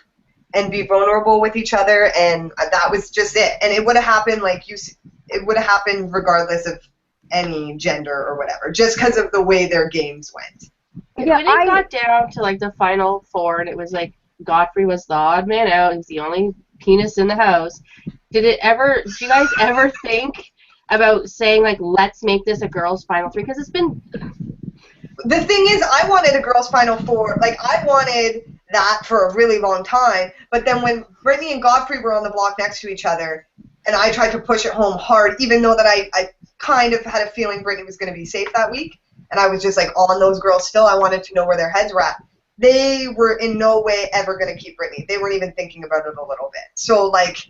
and be vulnerable with each other, and that was just it. And it would have happened, it would have happened regardless of any gender or whatever, just because of the way their games went. Yeah, when it got down to, like, the final four, and it was, like, Godfrey was the odd man out, he was the only penis in the house, do you guys ever think about saying, like, let's make this a girls' final three? Because it's been... The thing is, I wanted a girls' final four. Like, I wanted that for a really long time, but then when Brittany and Godfrey were on the block next to each other, and I tried to push it home hard, even though that I kind of had a feeling Brittany was going to be safe that week, and I was just, like, on those girls still. I wanted to know where their heads were at. They were in no way ever going to keep Brittany. They weren't even thinking about it a little bit. So, like,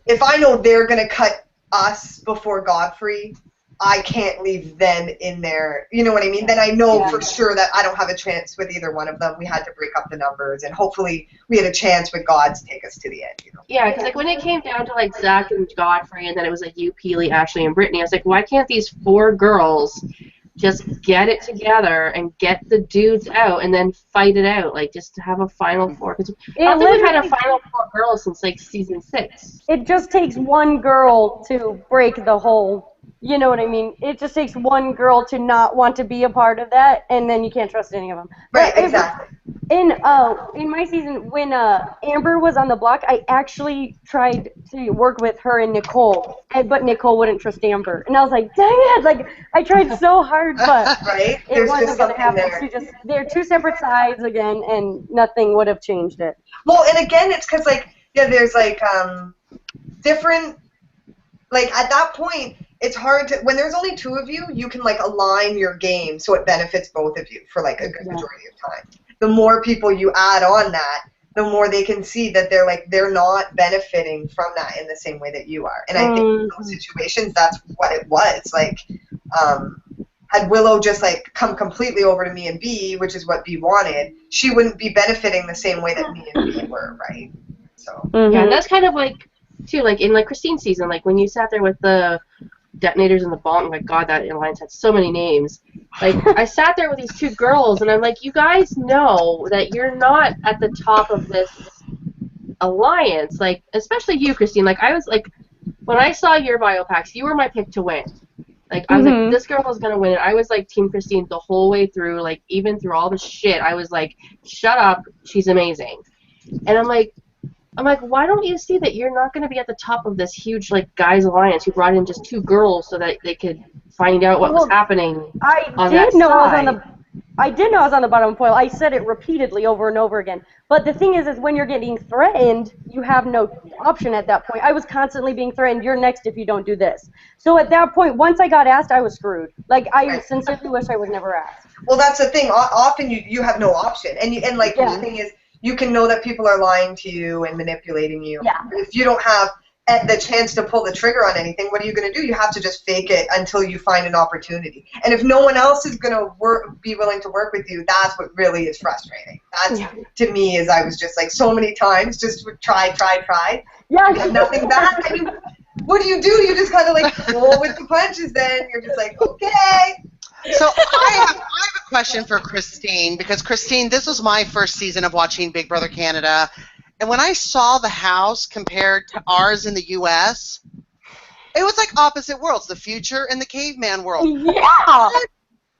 if I know they're going to cut us before Godfrey, I can't leave them in there. You know what I mean? Then I know for sure that I don't have a chance with either one of them. We had to break up the numbers, and hopefully we had a chance with God to take us to the end. You know? Yeah, because, like, when it came down to, like, Zach and Godfrey, and then it was, like, you, Peely, Ashley, and Brittany, I was like, why can't these four girls just get it together and get the dudes out and then fight it out, like, just to have a final four? Because I don't think we've had a final four girls since, like, season 6. It just takes one girl to break the whole, you know what I mean? It just takes one girl to not want to be a part of that, and then you can't trust any of them. Right, exactly. In my season, when Amber was on the block, I actually tried to work with her and Nicole, but Nicole wouldn't trust Amber, and I was like, dang it! Like, I tried so hard, but right? it wasn't going to happen. They're two separate sides again, and nothing would have changed it. Well, and again, it's because, like, there's, like, different, like, at that point, it's hard to, when there's only two of you, you can, like, align your game so it benefits both of you for, like, a good majority of time. The more people you add on that, the more they can see that they're not benefiting from that in the same way that you are. And I think in those situations, that's what it was. Like, had Willow just, like, come completely over to me and B, which is what B wanted, she wouldn't be benefiting the same way that me and B were, right? So. Yeah, and that's kind of, like, too, like, in, like, Christine's season, like, when you sat there with the detonators and the bomb, like, God, that alliance had so many names. Like, I sat there with these two girls, and I'm like, you guys know that you're not at the top of this alliance. Like, especially you, Christine. Like, I was, like, when I saw your bio packs, you were my pick to win. Like, I was like, this girl is going to win it. I was, like, Team Christine the whole way through. Like, even through all the shit, I was like, shut up, she's amazing. And I'm like, why don't you see that you're not going to be at the top of this huge, like, guys alliance who brought in just two girls so that they could find out what was happening on that side? I did know I was on the bottom of the pile. I said it repeatedly over and over again. But the thing is when you're getting threatened, you have no option at that point. I was constantly being threatened, you're next if you don't do this. So at that point, once I got asked, I was screwed. Like, I sincerely wish I was never asked. Well, that's the thing. Often you have no option. And the thing is, you can know that people are lying to you and manipulating you. Yeah. If you don't have the chance to pull the trigger on anything, what are you going to do? You have to just fake it until you find an opportunity. And if no one else is going to be willing to work with you, that's what really is frustrating. That's, to me, is I was just like so many times, just try. Yeah. You have nothing back. What do? You just kind of like roll with the punches then. You're just like, okay. So I have a question for Christine, because Christine, this was my first season of watching Big Brother Canada, and when I saw the house compared to ours in the U.S., it was like opposite worlds, the future and the caveman world. Yeah!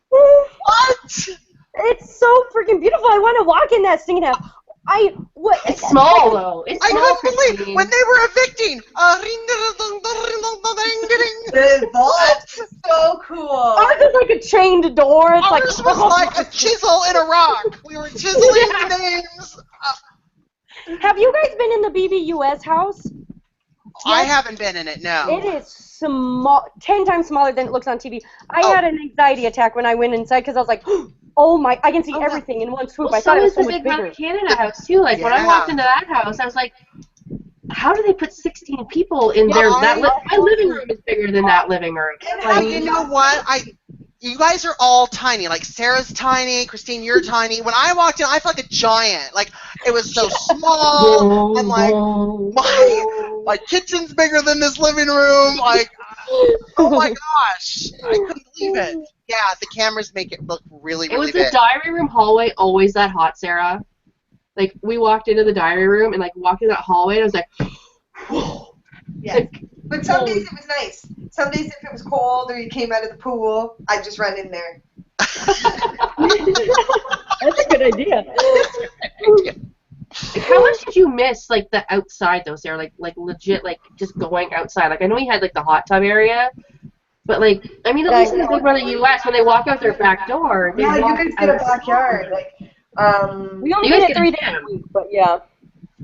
What? It's so freaking beautiful. I want to walk in that singing house. It's small, though. It's I small, couldn't believe when they were evicting. That's so cool. Ours is like a chained door. It's Ours was like a chisel in a rock. We were chiseling the names. Have you guys been in the BBUS house? I haven't been in it, no. It is small, 10 times smaller than it looks on TV. I had an anxiety attack when I went inside because I was like, oh my, I can see everything in one swoop. Well, I thought it was so so is the much Big bigger. Brother Canada house too. Like when I walked into that house, I was like, how do they put 16 people in there? My living room is bigger than that living room. And you know what? You guys are all tiny. Like Sarah's tiny, Christine, you're tiny. When I walked in, I felt like a giant. Like it was so small. I'm like, my kitchen's bigger than this living room. Like, oh my gosh, I couldn't believe it. Yeah, the cameras make it look really, really big. Was the diary room hallway always that hot, Sarah? Like we walked into the diary room and like walked in that hallway and I was like, whoa. Yeah. But some days it was nice. Some days if it was cold or you came out of the pool, I'd just run in there. That's a good idea. Like, how much did you miss like the outside though, Sarah? Like legit, like just going outside. Like I know you had like the hot tub area, but like at least in the Big Brother US, when they walk out their back door, they you walk guys get a backyard. Like, we only get it 3 days a week, but yeah.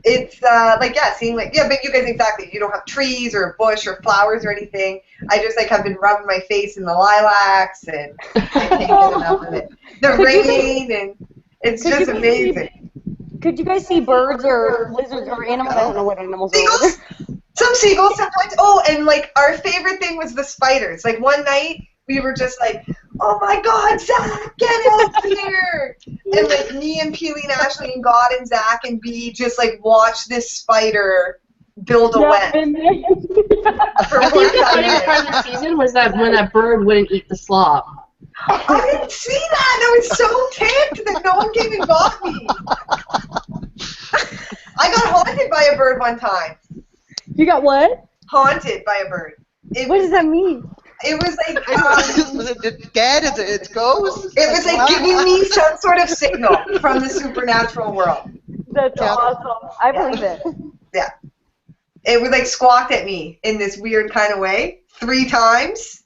It's but you guys exactly. You don't have trees or a bush or flowers or anything. I just like have been rubbing my face in the lilacs and I can't get enough of it. The rain and it's just amazing. Could you guys see birds or lizards or animals? I don't know what animals are. Some seagulls sometimes. Oh, and like our favorite thing was the spiders. Like one night we were just like, oh my God, Zach, get out here! And like me and Peely and Ashley and God and Zach and B just like watch this spider build a web. I think the funniest part of the season was that when that bird wouldn't eat the slop. I didn't see that. I was so ticked that no one came and got me. I got haunted by a bird one time. You got what? Haunted by a bird. What does that mean? It was like was it dead? Is it ghost? It was like giving me some sort of signal from the supernatural world. That's awesome. I believe it. Yeah. It would like squawked at me in this weird kind of way 3 times.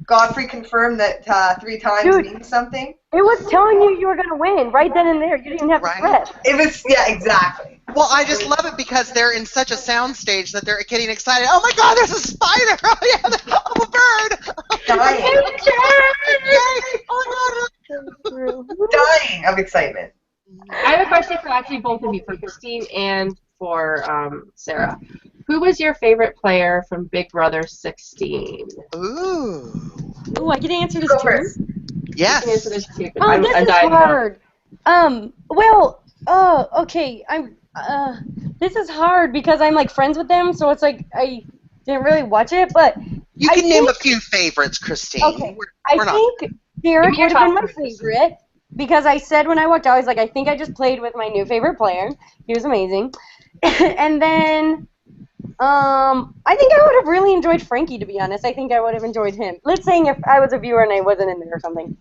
Godfrey confirmed that 3 times means something. It was telling you were going to win right then and there. You didn't have to sweat. It was, exactly. Well, I just love it because they're in such a sound stage that they're getting excited. Oh my God, there's a spider! Oh yeah, a bird! Dying. Oh my God! Dying of excitement. I have a question for actually both of you, for Christine and for Sarah. Who was your favorite player from Big Brother 16? Ooh, I can answer this too. First. Yes. This is hard. Okay. This is hard because I'm like friends with them, so it's like I didn't really watch it, but you can name a few favorites, Christine. Okay. I think Derek would have been my favorite because I said when I walked out, I was like, I think I just played with my new favorite player. He was amazing. And then I think I would have really enjoyed Frankie, to be honest. I think I would have enjoyed him. Let's say if I was a viewer and I wasn't in there or something.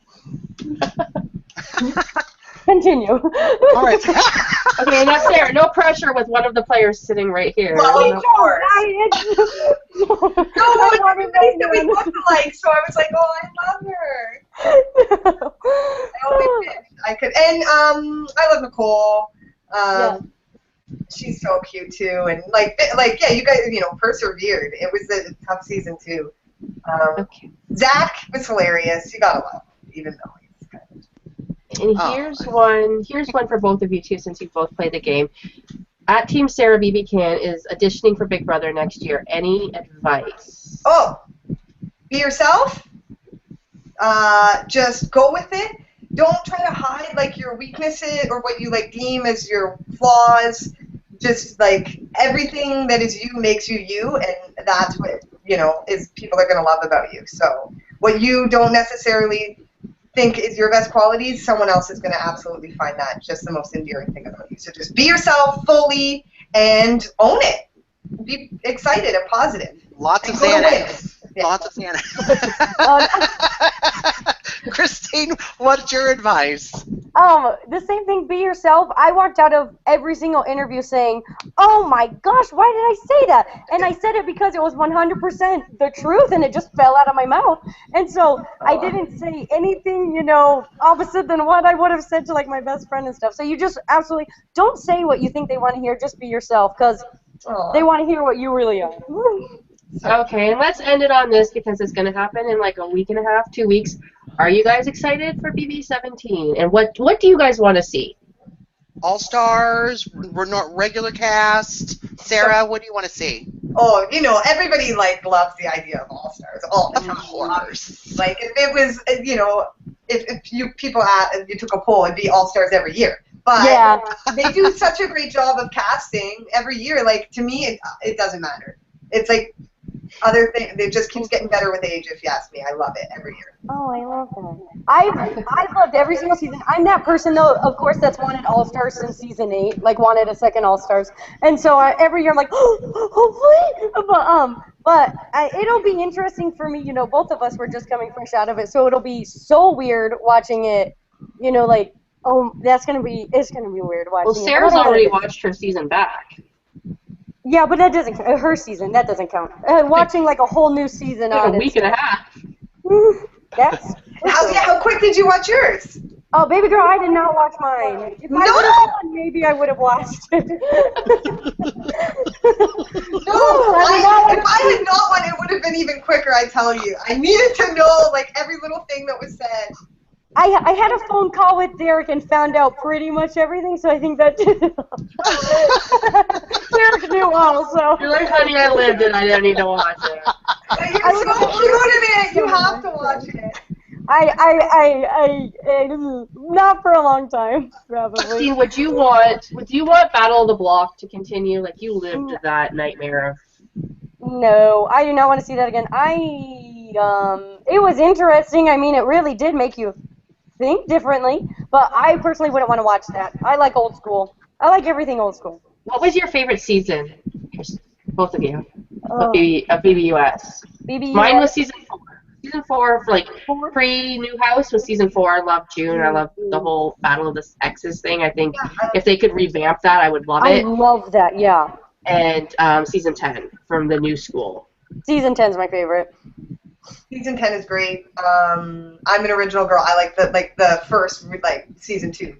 Continue. All right. Okay, now Sarah, no pressure with one of the players sitting right here. Well, of course. We look alike, so I was like, oh, I love her. I always did. I could, and I love Nicole. She's so cute too, and you guys, persevered. It was a tough season too. Zach was hilarious. You gotta love him, even though he's kind of. And here's one for both of you too, since you both played the game. At Team Sarah BBCAN is auditioning for Big Brother next year. Any advice? Oh, be yourself. Just go with it. Don't try to hide like your weaknesses or what you like deem as your flaws. Just like everything that is you makes you you, and that's what is people are gonna love about you. So what you don't necessarily think is your best qualities, someone else is gonna absolutely find that just the most endearing thing about you. So just be yourself fully and own it. Be excited and positive. Lots of Xanax. Yeah. Lots of Xanax. Christine, what's your advice? The same thing, be yourself. I walked out of every single interview saying, oh my gosh, why did I say that? And I said it because it was 100% the truth, and it just fell out of my mouth. And so I didn't say anything, opposite than what I would have said to, like, my best friend and stuff. So you just absolutely don't say what you think they want to hear. Just be yourself, because they want to hear what you really are. Okay, and let's end it on this because it's going to happen in like a week and a half, 2 weeks. Are you guys excited for BB17? And what do you guys want to see? All stars, we're not regular cast. Sarah, what do you want to see? Oh, everybody loves the idea of all stars all the time. Of course. Like if it was, if you took a poll, it'd be all stars every year. But Yeah. they do such a great job of casting every year. Like to me, it doesn't matter. It's like other thing. It just keeps getting better with age. If you ask me, I love it every year. Oh, I love that. I've loved every single season. I'm that person though, of course, that's wanted All Stars since season 8, like wanted a second All Stars, and so every year I'm like, hopefully, but it'll be interesting for me. Both of us were just coming fresh out of it, so it'll be so weird watching it. Like, it's gonna be weird watching. Well, Sarah's already watched her season back. Yeah, but that doesn't count. Her season, that doesn't count. Watching like a whole new season Like on a week and a half. Yes. How quick did you watch yours? Oh, baby girl, I did not watch mine. If I would have won, maybe I would have watched it. No, if I had not won, it would have been even quicker. I tell you, I needed to know every little thing that was said. I had a phone call with Derek and found out pretty much everything, so I think that Derek knew also. You're like, honey, I lived it. I didn't need to watch it. You're so cute in it. You have to watch it. I not for a long time, probably. Christine, would you want Battle of the Block to continue? Like, you lived that nightmare of... No, I do not want to see that again. It was interesting. I mean, it really did make you think differently, but I personally wouldn't want to watch that. I like old school. I like everything old school. What was your favorite season? Both of you. Of BBUS. BBUS. Mine was season 4. Season 4, pre-New House, was season 4. I loved June. I loved the whole Battle of the Sexes thing. I think if they could revamp that, I would love it. I love that, yeah. And season 10 from the new school. Season 10 is my favorite. Season 10 is great. I'm an original girl. I like the first season 2.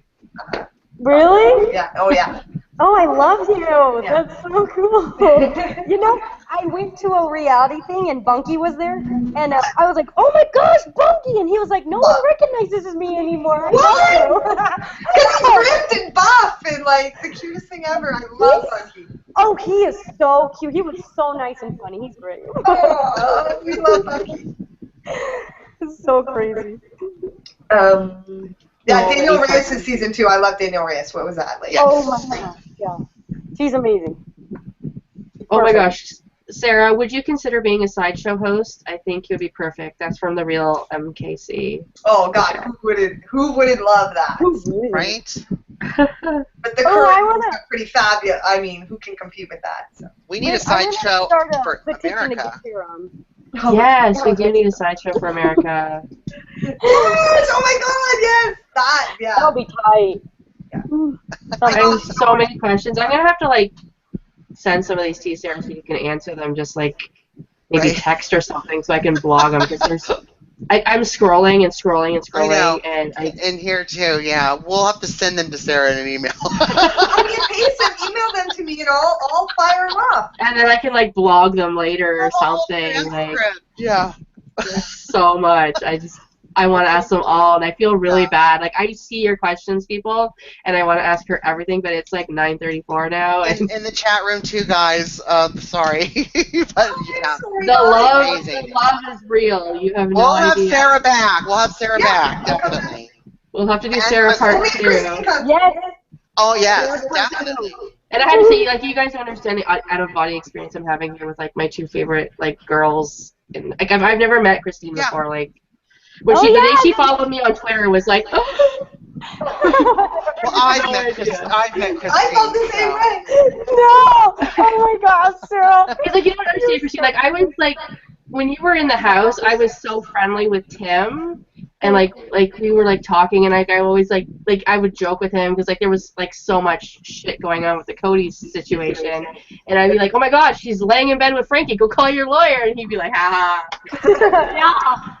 Really? Yeah. Oh yeah. Oh, I love you. Yeah. That's so cool. I went to a reality thing and Bunky was there, and I was like, "Oh my gosh, Bunky!" And he was like, "No one recognizes me anymore." What? He's ripped and buff and the cutest thing ever. I love Bunky. Oh, he is so cute. He was so nice and funny. He's great. Oh, we love Bunky. It's so crazy. Yeah, Daniel Reyes is season 2. I love Daniel Reyes. What was that like? Oh my gosh, yeah. She's amazing. Oh my gosh. Sarah, would you consider being a sideshow host? I think you'd be perfect. That's from the real MKC. Oh God, who wouldn't love that? Right? But the current is pretty fabulous. I mean, who can compete with that? So. We need a sideshow for America. Yes, we do need a sideshow for America. Yes! Oh my God! Yes! That. Yeah. That'll be tight. Yeah. I have so many questions. I'm gonna have to send some of these to you, Sarah, so you can answer them. Just maybe text or something, so I can blog them. Because I'm scrolling and scrolling and scrolling. I know. And here too. Yeah, we'll have to send them to Sarah in an email. I can paste them, email them to me, and I'll fire them off. And then I can blog them later or something. Yeah. There's so much. I want to ask them all, and I feel really bad. I see your questions, people, and I want to ask her everything, but it's 9:34 now. And in the chat room too, guys. Sorry, but yeah. The love is real. You have no idea. We'll have Sarah back. We'll have Sarah back, definitely. We'll have to do Sarah part 2. Yes. Oh yes, definitely. And I have to say, you guys understand the out-of-body experience I'm having here with my 2 favorite girls. And I've never met Christine before. When the day she followed me on Twitter was like, oh. Well, I've met Christine. I felt the same way. No! Oh my gosh, Sarah. Because you don't understand, Christine. I was when you were in the house, I was so friendly with Tim, and we were talking, and I always I would joke with him because there was so much shit going on with the Cody situation, and I'd be like, oh my gosh, she's laying in bed with Frankie, go call your lawyer, and he'd be like, ha ha.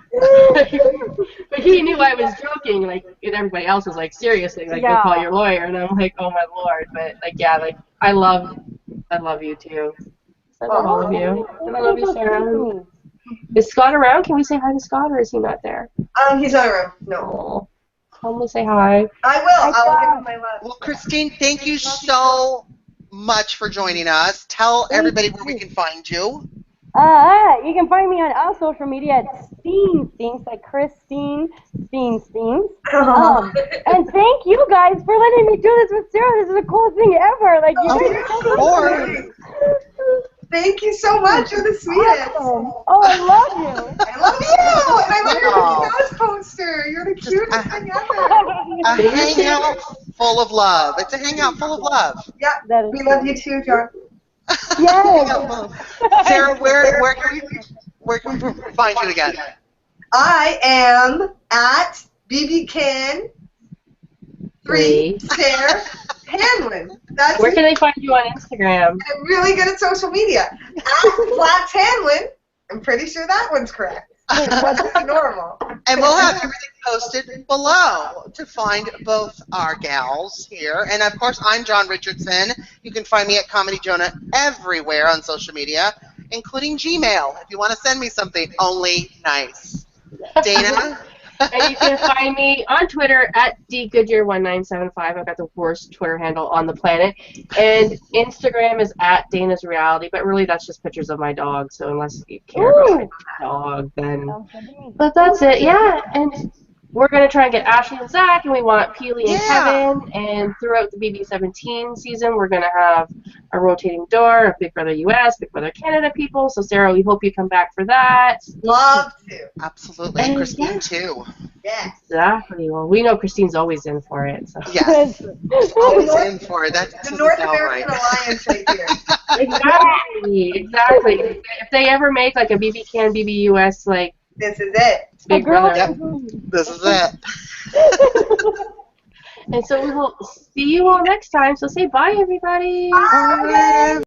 But he knew I was joking, and everybody else was seriously, go call your lawyer, and I'm like, oh my lord, but I love you too. I love all of you. And I love you, Sarah. Is Scott around? Can we say hi to Scott, or is he not there? He's not around. No. Oh, tell him to say hi. I will. I will give him my love. Well, Christine, thank you so much for joining us. Tell everybody where we can find you. You can find me on all social media at Steen, like Christine Steen. And thank you guys for letting me do this with Sarah. This is the coolest thing ever. Like, you guys are so nice. Thank you so much. You're the sweetest. Awesome. Oh, I love you. I love you. And I love your Mickey Mouse poster. You're the cutest thing ever. A hangout full of love. It's a hangout full of love. Yeah, we love you too, John. Yes. Sarah, where can we find you again? I am at BBCAN3 Sarah Hanlon. Where can they find you on Instagram? I'm really good at social media. At Flats Hanlon. I'm pretty sure that one's correct. That's normal. And we'll have everything posted below to find both our gals here. And of course, I'm Jon Richardson. You can find me at Comedy Jonah everywhere on social media, including Gmail. If you want to send me something only nice. Dana? And you can find me on Twitter at dgoodyear1975. I've got the worst Twitter handle on the planet. And Instagram is at Dana's Reality, but really that's just pictures of my dog. So unless you care about my dog, then. But that's it, yeah. And we're going to try and get Ashley and Zach, and we want Peely and Kevin. And throughout the BB17 season, we're going to have a rotating door of Big Brother US, Big Brother Canada people. So, Sarah, we hope you come back for that. Love to. Absolutely. And Christine, too. Yes. Exactly. Well, we know Christine's always in for it. So. Yes. Always in for it. That's the North American Alliance right here. Exactly. If they ever make like a BBCAN, BBUS, like, this is it. Big Brother. Yep. This is it. And so we will see you all next time. So say bye, everybody. Bye.